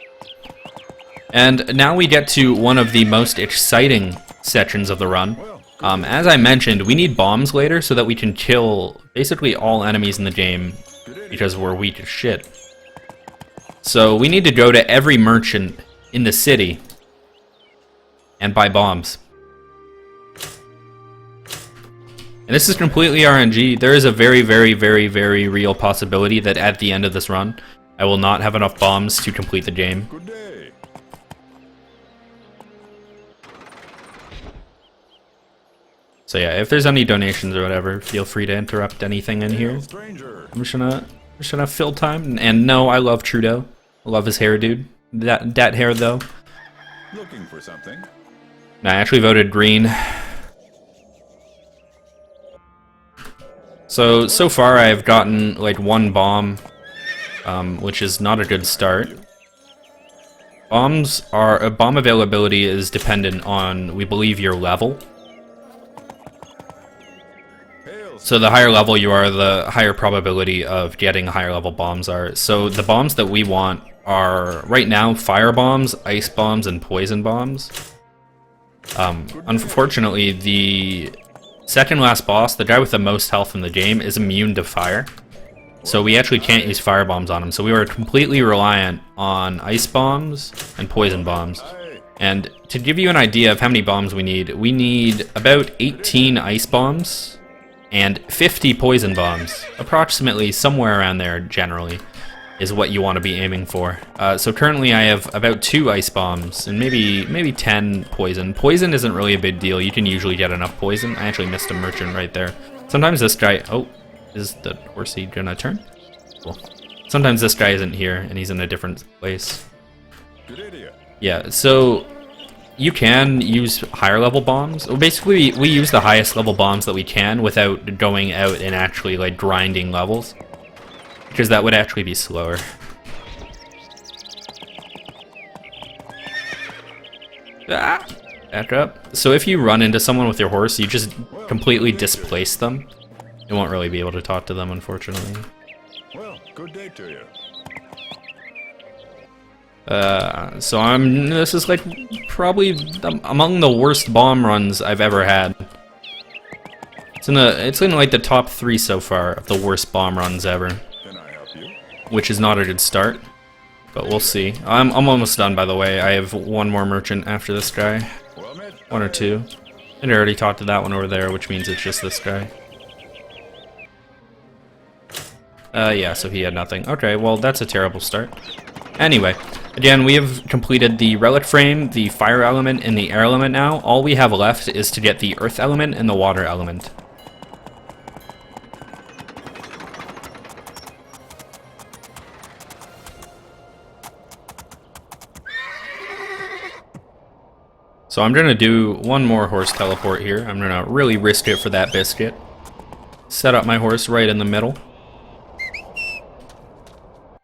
And now we get to one of the most exciting sections of the run. As I mentioned, we need bombs later so that we can kill basically all enemies in the game, because we're weak as shit. So we need to go to every merchant in the city and buy bombs. And this is completely RNG. There is a very, very, very, very real possibility that at the end of this run, I will not have enough bombs to complete the game.
Good day.
So yeah, if there's any donations or whatever, feel free to interrupt anything in here.
Stranger.
I'm just gonna fill time. And no, I love Trudeau. I love his hair, dude. That hair though.
Looking for something?
No, I actually voted green. So far I've gotten like 1 bomb, which is not a good start. Bomb availability is dependent on, we believe, your level. So the higher level you are, the higher probability of getting higher level bombs are. So the bombs that we want are, right now, fire bombs, ice bombs, and poison bombs. Unfortunately, the second last boss, the guy with the most health in the game, is immune to fire. So we actually can't use fire bombs on him. So we were completely reliant on ice bombs and poison bombs. And to give you an idea of how many bombs we need about 18 ice bombs and 50 poison bombs. Approximately somewhere around there, generally, is what you want to be aiming for. So currently I have about 2 ice bombs and maybe 10 poison. Poison isn't really a big deal. You can usually get enough poison. I actually missed a merchant right there. Sometimes this guy... Oh, is the horsey gonna turn? Cool. Sometimes this guy isn't here and he's in a different place.
Good idea.
Yeah, so you can use higher level bombs. Well, basically, we use the highest level bombs that we can without going out and actually like grinding levels, because that would actually be slower. Ah, back up. So if you run into someone with your horse, you just completely displace them. You won't really be able to talk to them, unfortunately.
Well, good day to you.
So this is like probably among the worst bomb runs I've ever had. It's in like the top 3 so far of the worst bomb runs ever.
Can I help you?
Which is not a good start, but we'll see. I'm almost done, by the way. I have 1 more merchant after this guy.
Well met.
1 or 2. And I already talked to that one over there, which means it's just this guy. Yeah, so he had nothing. Okay, well, that's a terrible start. Anyway, again, we have completed the relic frame, the fire element, and the air element now. All we have left is to get the earth element and the water element. So I'm gonna do 1 more horse teleport here. I'm gonna really risk it for that biscuit. Set up my horse right in the middle.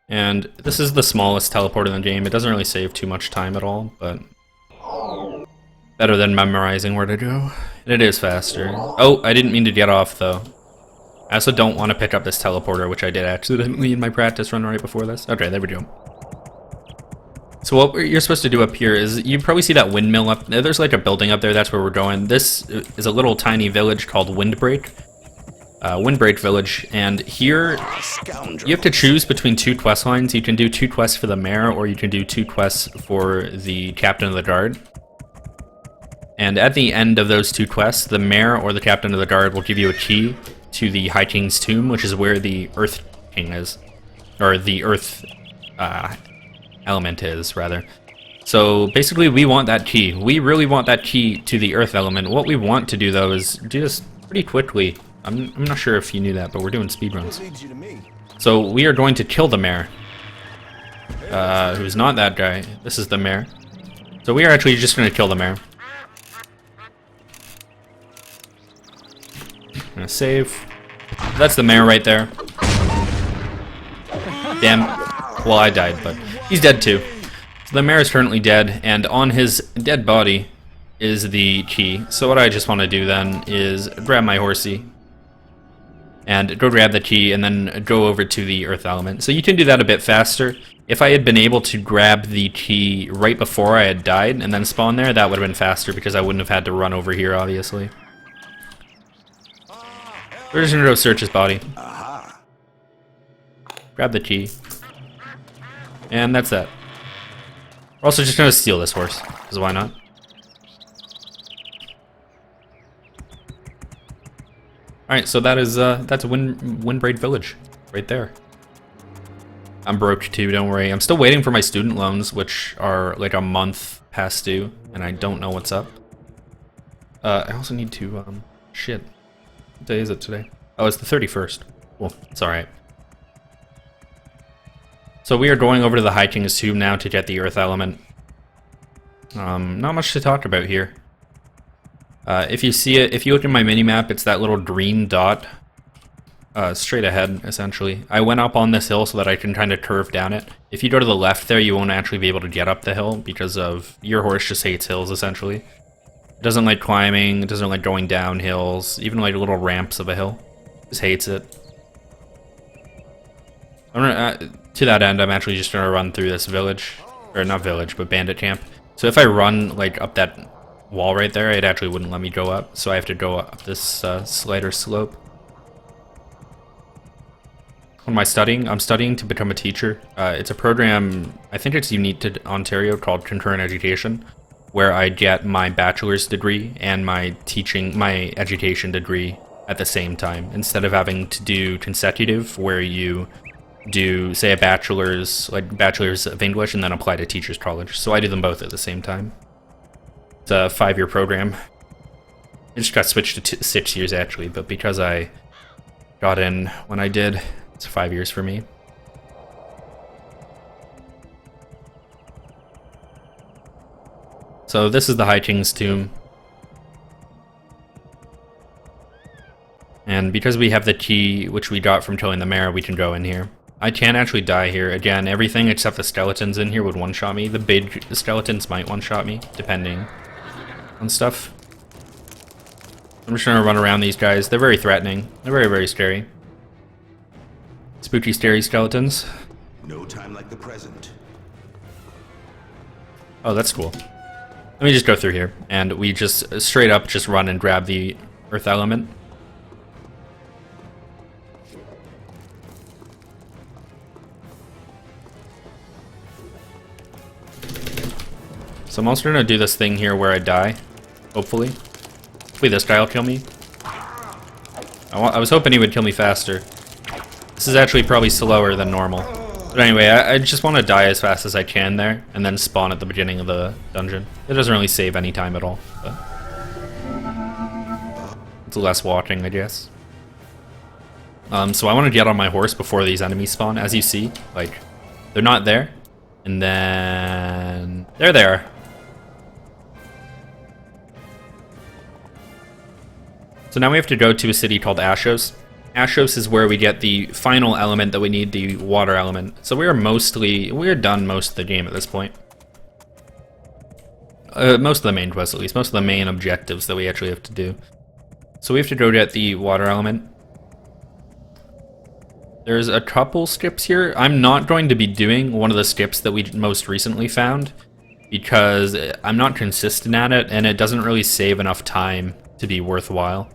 And this is the smallest teleport in the game. It doesn't really save too much time at all, but Better than memorizing where to go. And it is faster. Oh, I didn't mean to get off, though. I also don't want to pick up this teleporter, which I did accidentally in my practice run right before this. Okay, there we go. So what you're supposed to do up here is, you probably see that windmill up there. There's like a building up there, that's where we're going. This is a little tiny village called Windbreak. Windbreak Village, and here you have to choose between two quest lines. You can do 2 quests for the mayor, or you can do 2 quests for the captain of the guard. And at the end of those 2 quests, the mayor or the captain of the guard will give you a key to the High King's tomb, which is where the Earth King is, or the Earth element is, rather. So basically, we want that key. We really want that key to the Earth element. What we want to do, though, is do this pretty quickly. I'm not sure if you knew that, but we're doing speedruns. So we are going to kill the mayor, who's not that guy. This is the mayor. So we are actually just going to kill the mayor. I'm gonna save. That's the mayor right there. Damn. Well, I died, but he's dead too. So the mayor is currently dead, and on his dead body is the key. So what I just want to do then is grab my horsey and go grab the key, and then go over to the Earth element. So you can do that a bit faster. If I had been able to grab the key right before I had died and then spawn there, that would have been faster because I wouldn't have had to run over here, obviously. We're just gonna go search his body. Grab the key. And that's that. We're also just gonna steal this horse, because why not? Alright, so that is, that's Windbraid Village, right there. I'm broke too, don't worry. I'm still waiting for my student loans, which are like a month past due, and I don't know what's up. I also need to, shit. What day is it today? Oh, it's the 31st. Well, it's alright. So we are going over to the High King's tomb now to get the Earth element. Not much to talk about here. If you see it, if you look at my minimap, it's that little green dot straight ahead, essentially. I went up on this hill so that I can kind of curve down it. If you go to the left there, you won't actually be able to get up the hill because of your horse just hates hills, essentially. It doesn't like climbing, it doesn't like going down hills, even like little ramps of a hill. Just hates it. I'm gonna, to that end, I'm actually just gonna run through this village, or not village, but bandit camp. So if I run like up that wall right there, it actually wouldn't let me go up, so I have to go up this slider slope. What am I studying? I'm studying to become a teacher. It's a program, I think it's unique to Ontario, called Concurrent Education, where I get my bachelor's degree and my education degree at the same time, instead of having to do consecutive, where you do, say, a bachelor's of English and then apply to teacher's college. So I do them both at the same time. It's a 5-year program. It just got switched to 6 years, actually, but because I got in when I did, it's 5 years for me. So this is the High King's tomb. And because we have the key, which we got from killing the mayor, we can go in here. I can actually die here. Again, everything except the skeletons in here would one-shot me. The big skeletons might one-shot me, depending on stuff. I'm just gonna run around these guys. They're very threatening. They're very, very scary. Spooky, scary skeletons.
No time like the present.
Oh, that's cool. Let me just go through here, and we just straight up just run and grab the Earth element. So I'm also gonna do this thing here where I die, hopefully. Hopefully this guy will kill me. I was hoping he would kill me faster. This is actually probably slower than normal. But anyway, I just want to die as fast as I can there, and then spawn at the beginning of the dungeon. It doesn't really save any time at all, but it's less walking, I guess. So I want to get on my horse before these enemies spawn. As you see, like, they're not there, and then they're there. So now we have to go to a city called Ashos. Ashos is where we get the final element that we need, the water element. So we're done most of the game at this point. most of the main quests at least, most of the main objectives that we actually have to do. So we have to go get the water element. There's a couple skips here. I'm not going to be doing one of the skips that we most recently found because I'm not consistent at it and it doesn't really save enough time to be worthwhile.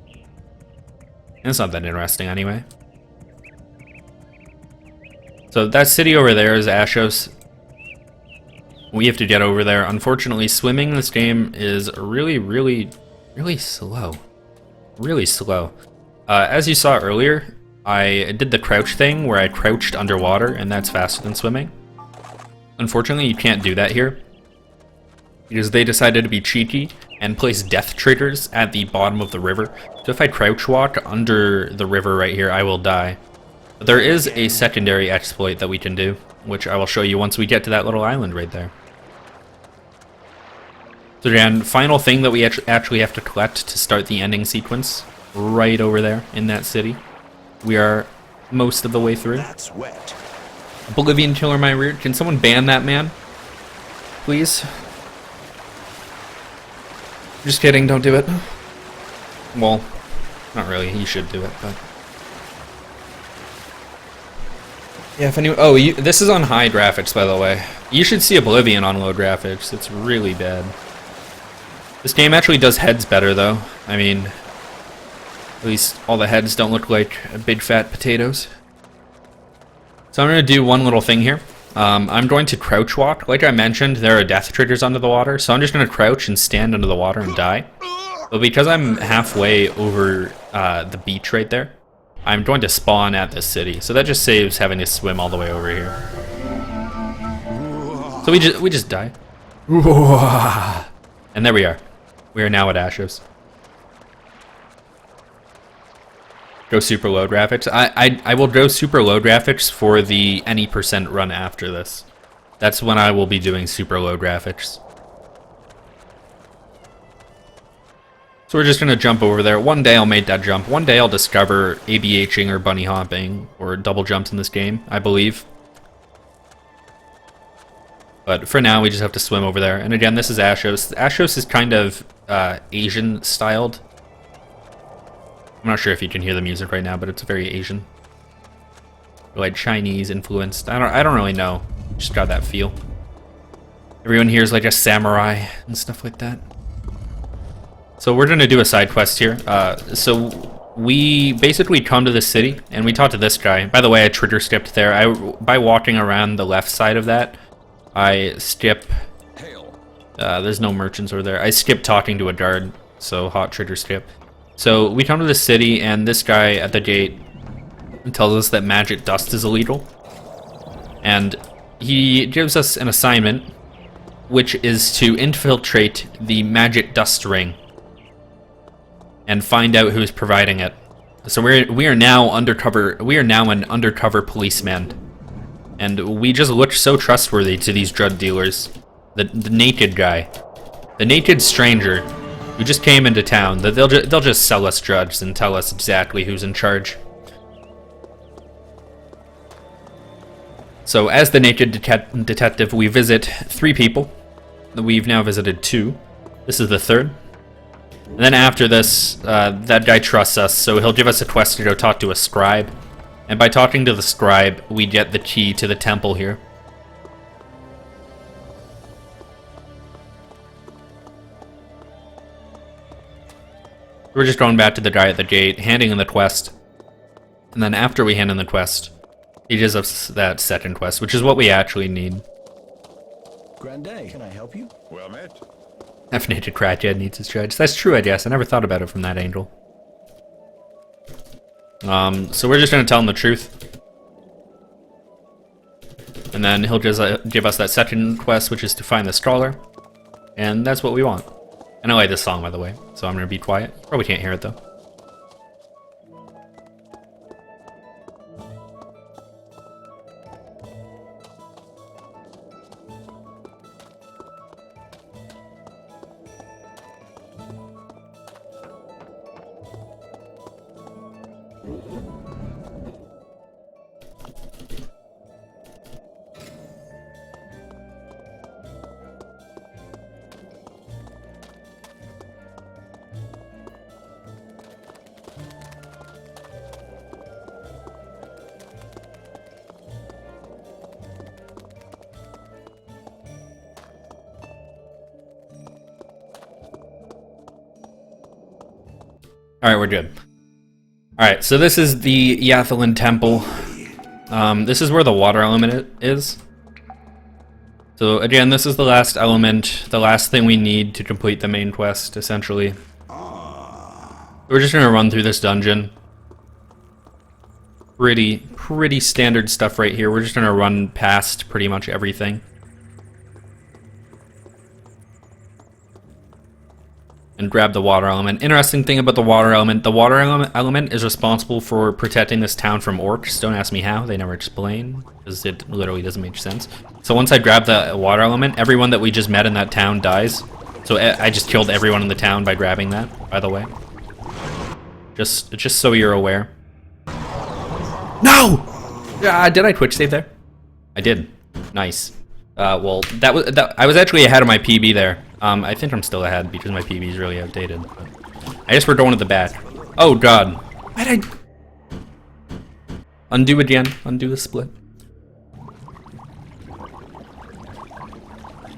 And it's not that interesting anyway. So that city over there is Ashos. We have to get over there. Unfortunately, swimming in this game is really slow. Really slow. As you saw earlier, I did the crouch thing where I crouched underwater, and that's faster than swimming. Unfortunately, you can't do that here because they decided to be cheeky and place death triggers at the bottom of the river. So if I crouch walk under the river right here, I will die. But there is a secondary exploit that we can do, which I will show you once we get to that little island right there. So again, final thing that we actually have to collect to start the ending sequence, right over there in that city. We are most of the way through.
That's wet.
Bolivian killer my rear. Can someone ban that man? Please? Just kidding, don't do it. Well, not really, you should do it, but... Yeah, if anyone... Oh, this is on high graphics, by the way. You should see Oblivion on low graphics. It's really bad. This game actually does heads better, though. I mean, at least all the heads don't look like big fat potatoes. So I'm going to do one little thing here. I'm going to crouch walk. Like I mentioned, there are death triggers under the water, so I'm just going to crouch and stand under the water and die. But because I'm halfway over the beach right there, I'm going to spawn at this city. So that just saves having to swim all the way over here. So we just die. And there we are. We are now at Ashos. Go super low graphics. I will go super low graphics for the any % run after this. That's when I will be doing super low graphics. So we're just going to jump over there. One day I'll make that jump. One day I'll discover ABHing or bunny hopping or double jumps in this game, I believe. But for now, we just have to swim over there. And again, this is Ashos. Ashos is kind of Asian styled. I'm not sure if you can hear the music right now, but it's very Asian. Or like Chinese influenced. I don't really know. Just got that feel. Everyone here is like a samurai and stuff like that. So we're going to do a side quest here. So we basically come to the city and we talk to this guy. By the way, I trigger skipped there. By walking around the left side of that, I skip... there's no merchants over there. I skip talking to a guard, so hot trigger skip. So we come to the city and this guy at the gate tells us that magic dust is illegal. And he gives us an assignment, which is to infiltrate the magic dust ring and find out who is providing it. So we are now undercover. We are now an undercover policeman, and we just look so trustworthy to these drug dealers. The naked guy, the naked stranger, who just came into town. That they'll just sell us drugs and tell us exactly who's in charge. So as the naked detective, we visit 3 people. We've now visited 2. This is the 3rd. And then after this, that guy trusts us, so he'll give us a quest to go talk to a scribe. And by talking to the scribe, we get the key to the temple here. We're just going back to the guy at the gate, handing him the quest. And then after we hand him the quest, he gives us that second quest, which is what we actually need.
Grand day. Can I help you?
Well met.
F-naked crackhead needs his judge. That's true, I guess. I never thought about it from that angle. So we're just going to tell him the truth. And then he'll just give us that second quest, which is to find the scholar. And that's what we want. And I like this song, by the way, so I'm going to be quiet. Probably can't hear it, though. Alright, we're good. Alright, so this is the Yathlin Temple. This is where the water element is. So again, this is the last element, the last thing we need to complete the main quest, essentially. We're just gonna run through this dungeon. Pretty standard stuff right here. We're just gonna run past pretty much everything. And grab the water element. Interesting thing about the water element is responsible for protecting this town from orcs. Don't ask me how, they never explain, because it literally doesn't make sense. So once I grab the water element, everyone that we just met in that town dies. So I just killed everyone in the town by grabbing that, by the way. Just so you're aware. No! Did I Twitch save there? I did. Nice. Well, I was actually ahead of my PB there. I think I'm still ahead because my PB is really outdated. But I guess we're going to the back. Oh god. Why did I... Undo again. Undo the split.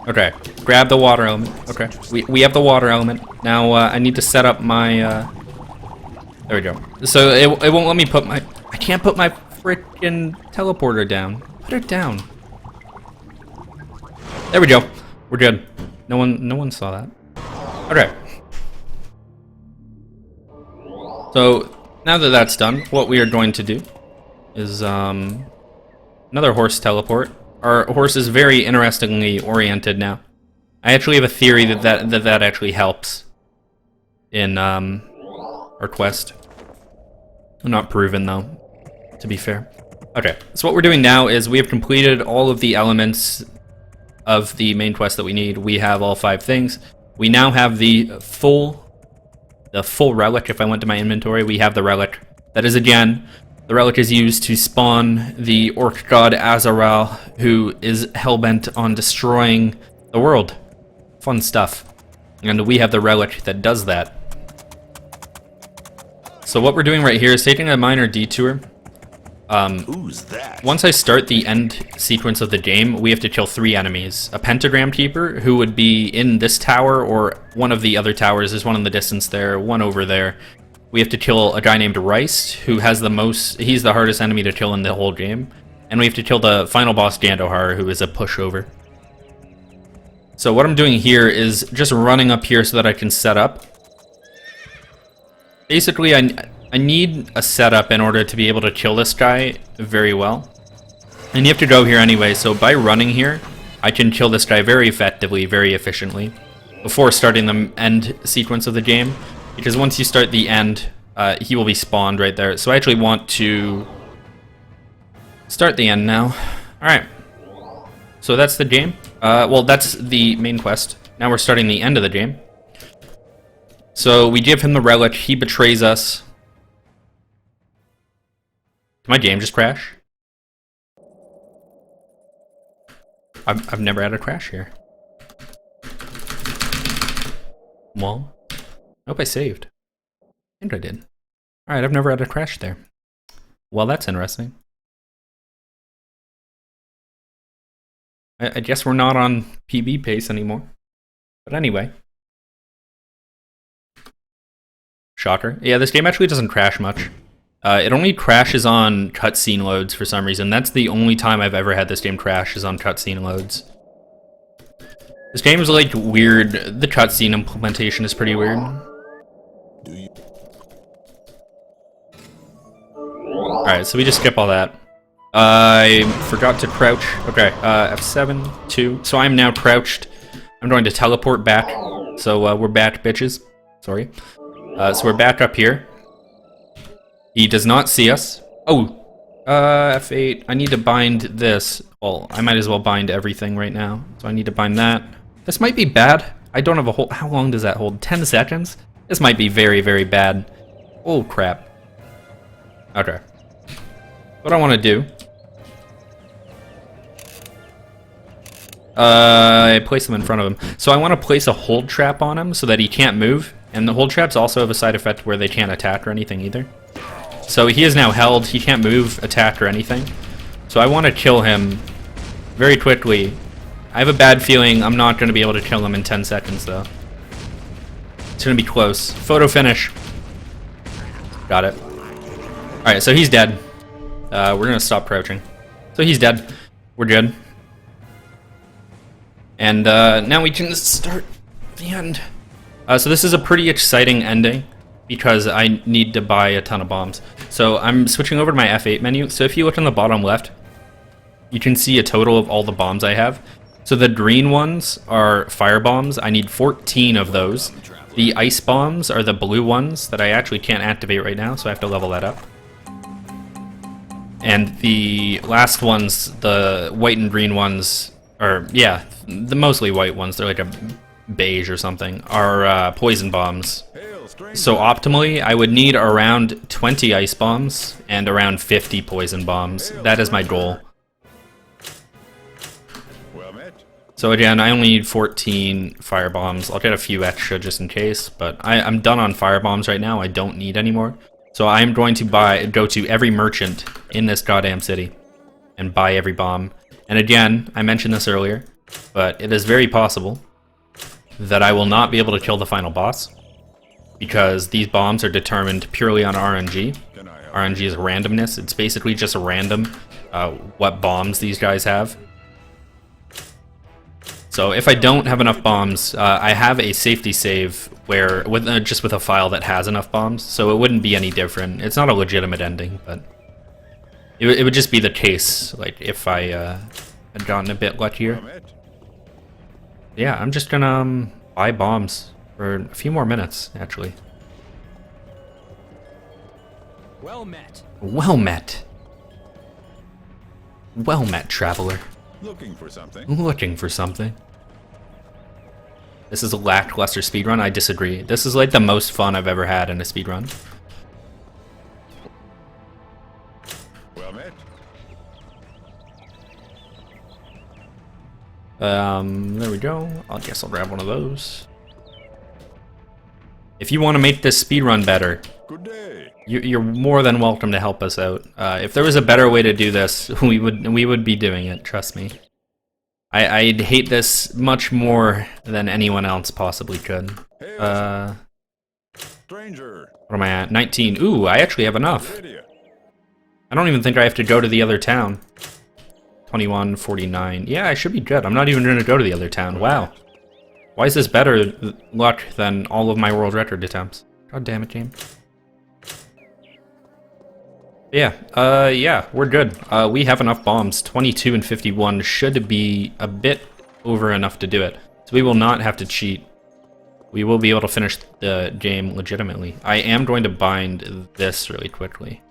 Okay. Grab the water element. Okay. We have the water element. Now, I need to set up my... There we go. So, it won't let me put my... I can't put my frickin' teleporter down. Put it down. There we go. We're good. No one saw that. Okay. So now that that's done, what we are going to do is another horse teleport. Our horse is very interestingly oriented now. I actually have a theory that actually helps in our quest. Not proven though, to be fair. Okay, so what we're doing now is we have completed all of the elements of the main quest that we need. We have all 5 things. We now have the full relic. If I went to my inventory, we have the relic. That is, again, the relic is used to spawn the orc god Azaral, who is hellbent on destroying the world. Fun stuff. And we have the relic that does that. So what we're doing right here is taking a minor detour.
Who's that?
Once I start the end sequence of the game, we have to kill 3 enemies. A pentagram keeper, who would be in this tower, or one of the other towers. There's one in the distance there, one over there. We have to kill a guy named Rice, who has he's the hardest enemy to kill in the whole game. And we have to kill the final boss, Gandohar, who is a pushover. So what I'm doing here is just running up here so that I can set up. Basically, I need a setup in order to be able to kill this guy very well. And you have to go here anyway, so by running here, I can kill this guy very effectively, very efficiently, before starting the end sequence of the game. Because once you start the end, he will be spawned right there. So I actually want to start the end now. Alright. So that's the game. Well, that's the main quest. Now we're starting the end of the game. So we give him the relic, he betrays us. Did my game just crash? I've never had a crash here. Well, I hope I saved. I think I did. Alright, I've never had a crash there. Well, that's interesting. I guess we're not on PB pace anymore. But anyway. Shocker. Yeah, this game actually doesn't crash much. It only crashes on cutscene loads for some reason. That's the only time I've ever had this game crash, is on cutscene loads. This game is like weird. The cutscene implementation is pretty weird. Alright, so we just skip all that. I forgot to crouch. Okay, F7, 2. So I'm now crouched. I'm going to teleport back. So we're back, bitches. Sorry. So we're back up here. He does not see us. Oh, F8. I need to bind this. Well, I might as well bind everything right now. So I need to bind that. This might be bad. I don't have a hold. How long does that hold? 10 seconds? This might be very, very bad. Oh, crap. Okay. What I want to do... I place them in front of him. So I want to place a hold trap on him so that he can't move. And the hold traps also have a side effect where they can't attack or anything either. So he is now held. He can't move, attack, or anything. So I want to kill him very quickly. I have a bad feeling I'm not going to be able to kill him in 10 seconds, though. It's going to be close. Photo finish. Got it. Alright, so he's dead. We're gonna stop crouching. So he's dead. We're good. And now we can start the end. So this is a pretty exciting ending because I need to buy a ton of bombs. So I'm switching over to my F8 menu. So if you look on the bottom left, you can see a total of all the bombs I have. So the green ones are fire bombs. I need 14 of those. The ice bombs are the blue ones that I actually can't activate right now, so I have to level that up. And the last ones, the white and green ones, or yeah, the mostly white ones, they're like a beige or something, are poison bombs. So optimally, I would need around 20 ice bombs and around 50 poison bombs. That is my goal. So again, I only need 14 fire bombs. I'll get a few extra just in case, but I'm done on fire bombs right now. I don't need any more. So I'm going to go to every merchant in this goddamn city and buy every bomb. And again, I mentioned this earlier, but it is very possible that I will not be able to kill the final boss because these bombs are determined purely on RNG. RNG is randomness. It's basically just random what bombs these guys have. So if I don't have enough bombs, I have a safety save where just with a file that has enough bombs, so it wouldn't be any different. It's not a legitimate ending, but it would just be the case, like if I had gotten a bit luckier. Yeah, I'm just gonna buy bombs for a few more minutes, actually.
Well met.
Well met. Well met, traveler.
Looking for something.
Looking for something. This is a lackluster speedrun. I disagree. This is like the most fun I've ever had in a speedrun.
Well met.
There we go. I guess I'll grab one of those. If you want to make this speedrun better,
Good day.
you're more than welcome to help us out. If there was a better way to do this, we would be doing it. Trust me. I'd hate this much more than anyone else possibly could.
Stranger.
What am I at? 19. Ooh, I actually have enough.
Idiot.
I don't even think I have to go to the other town. 21, 49. Yeah, I should be good. I'm not even going to go to the other town. Wow. Why is this better luck than all of my world record attempts? God damn it, game. Yeah, we're good. We have enough bombs. 22 and 51 should be a bit over enough to do it. So we will not have to cheat. We will be able to finish the game legitimately. I am going to bind this really quickly.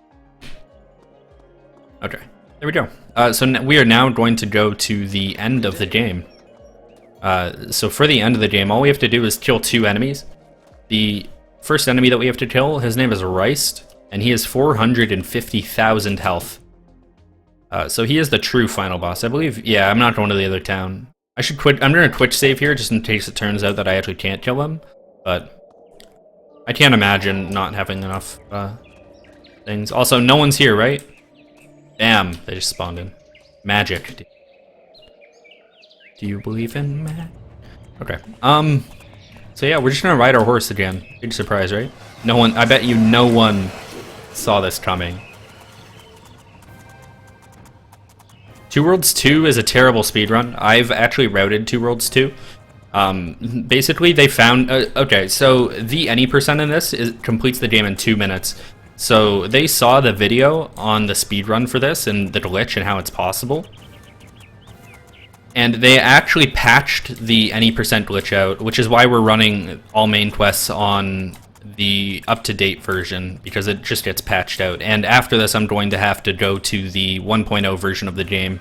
Okay, there we go. So we are now going to go to the end of the game. So for the end of the game, all we have to do is kill 2 enemies. The first enemy that we have to kill, his name is Reist, and he has 450,000 health. So he is the true final boss, I believe. Yeah, I'm not going to the other town. I should quit. I'm going to Twitch save here just in case it turns out that I actually can't kill him. But I can't imagine not having enough things. Also, no one's here, right? Damn, they just spawned in. Magic. Do you believe in magic? Okay. So yeah, we're just gonna ride our horse again. Big surprise, right? No one. I bet you no one saw this coming. Two Worlds 2 is a terrible speedrun. I've actually routed Two Worlds 2. Basically, they found... okay, so the any percent in this completes the game in 2 minutes. So they saw the video on the speedrun for this and the glitch and how it's possible. And they actually patched the any percent glitch out, which is why we're running all main quests on the up-to-date version, because it just gets patched out. And after this, I'm going to have to go to the 1.0 version of the game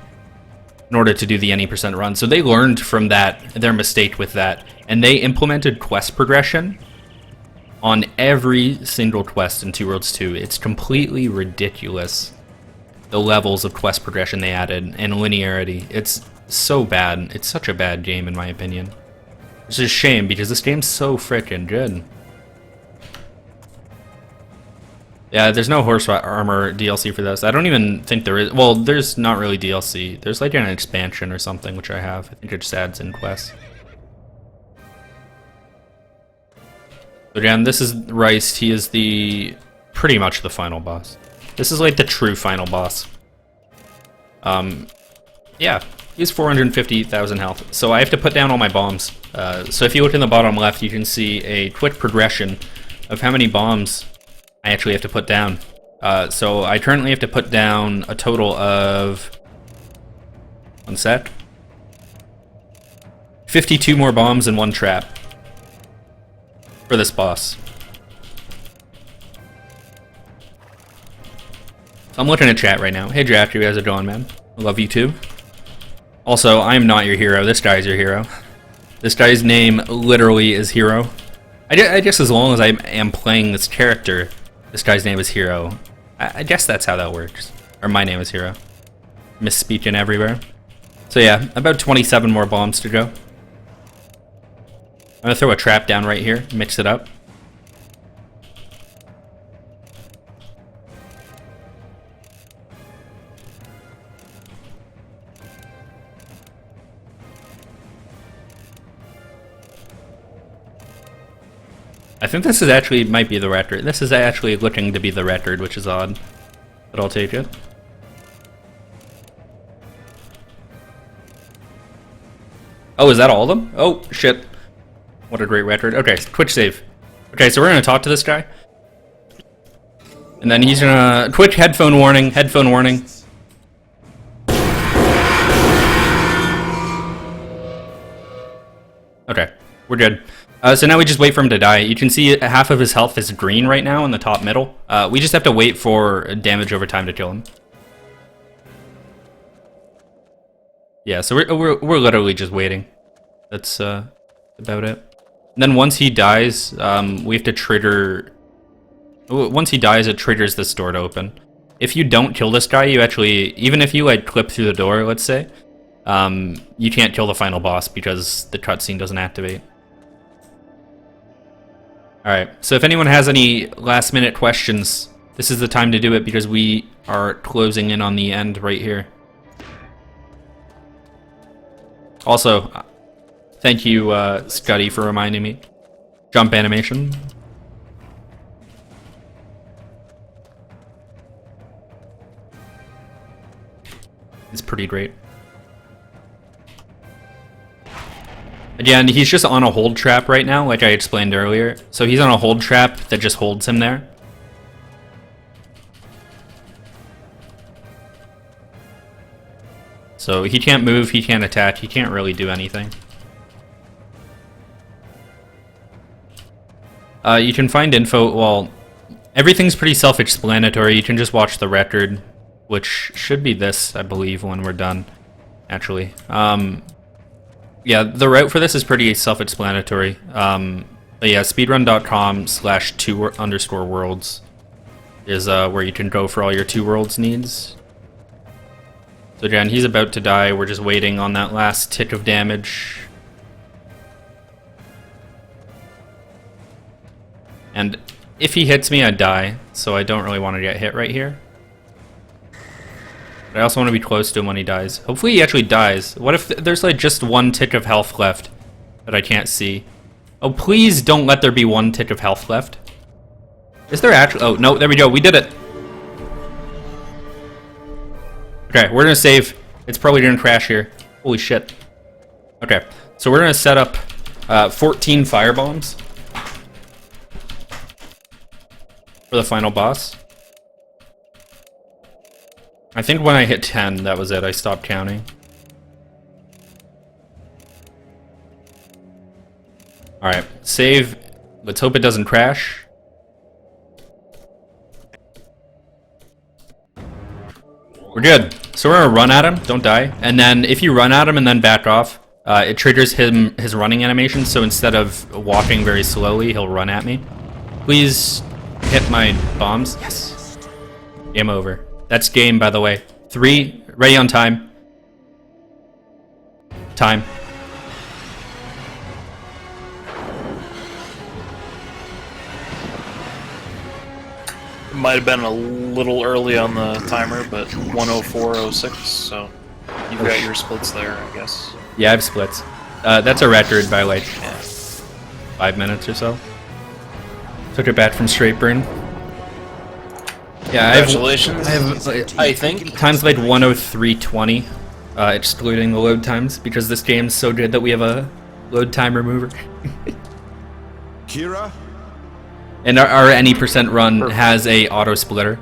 in order to do the any percent run. So they learned from that, their mistake with that, and they implemented quest progression on every single quest in Two Worlds 2. It's completely ridiculous, the levels of quest progression they added, and linearity. It's so bad. It's such a bad game, in my opinion. Which is a shame, because this game's so frickin' good. Yeah, there's no horse armor DLC for this. I don't even think there is. Well, there's not really DLC. There's like an expansion or something, which I have. I think it just adds in quests. So again, this is Rice. He is the pretty much the final boss. This is like the true final boss. Yeah, he's 450,000 health. So I have to put down all my bombs. So if you look in the bottom left, you can see a quick progression of how many bombs I actually have to put down. So I currently have to put down a total of... One sec. 52 more bombs and 1 trap for this boss. So I'm looking at chat right now. Hey Jack, you guys are going, man. I love you too. Also, I am not your hero. This guy's your hero. This guy's name literally is Hero. I guess as long as I am playing this character, this guy's name is Hero. I guess that's how that works. Or my name is Hero. Misspeaking everywhere. So yeah, about 27 more bombs to go. I'm gonna throw a trap down right here, mix it up. I think this is actually might be the record. This is actually looking to be the record, which is odd. But I'll take it. Oh, is that all of them? Oh, shit. What a great record. Okay, quick save. Okay, so we're gonna talk to this guy. And then he's gonna... Quick headphone warning, headphone warning. Okay, we're good. So now we just wait for him to die. You can see half of his health is green right now in the top middle. We just have to wait for damage over time to kill him. Yeah, so we're literally just waiting. That's about it. And then once he dies, we have to trigger... Once he dies, it triggers this door to open. If you don't kill this guy, you actually... Even if you, like, clip through the door, let's say, you can't kill the final boss because the cutscene doesn't activate. Alright, so if anyone has any last-minute questions, this is the time to do it because we are closing in on the end right here. Also, thank you, Scuddy, for reminding me. Jump animation. It's pretty great. Again, he's just on a hold trap right now, like I explained earlier. So he's on a hold trap that just holds him there. So he can't move, he can't attack, he can't really do anything. You can find info, well, everything's pretty self-explanatory. You can just watch the record, which should be this, I believe, when we're done, actually. Yeah, the route for this is pretty self-explanatory. But yeah, speedrun.com/2_worlds is where you can go for all your 2 worlds needs. So again, he's about to die. We're just waiting on that last tick of damage. And if he hits me, I die. So I don't really want to get hit right here. But I also want to be close to him when he dies. Hopefully he actually dies. What if there's like just 1 tick of health left that I can't see? Oh, please don't let there be 1 tick of health left. Is there actually... Oh, no, there we go. We did it. Okay, we're going to save. It's probably going to crash here. Holy shit. Okay, so we're going to set up 14 firebombs for the final boss. I think when I hit 10, that was it. I stopped counting. Alright, save. Let's hope it doesn't crash. We're good. So we're gonna run at him, don't die. And then if you run at him and then back off, it triggers his running animation, so instead of walking very slowly, he'll run at me. Please hit my bombs. Yes. Game over. That's game, by the way. 3, ready on time. Time.
It might have been a little early on the timer, but 104.06, so you've got your splits there, I guess.
Yeah, I have splits. That's a record by like 5 minutes or so. Took it back from straight burn. Yeah,
Congratulations.
I have
I think.
times played 103.20, excluding the load times, because this game's so good that we have a load time remover.
Kira?
And our any percent run has a auto splitter.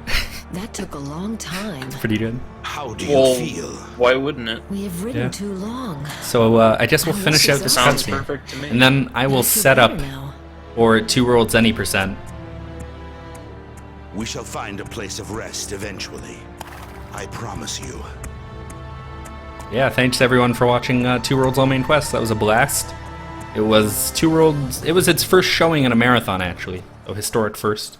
That took a long time.
Pretty good.
How do you
Well,
feel?
why wouldn't it?
We have ridden
Yeah.
too long.
So I guess we'll finish out this
Sounds
cutscene,
perfect to me.
and then I will
I feel
set up
better now.
for Two Worlds any percent.
We shall find a place of rest eventually. I promise you.
Yeah, thanks everyone for watching Two Worlds All Main Quest. That was a blast. It was Two Worlds. It was its first showing in a marathon, actually. A historic first.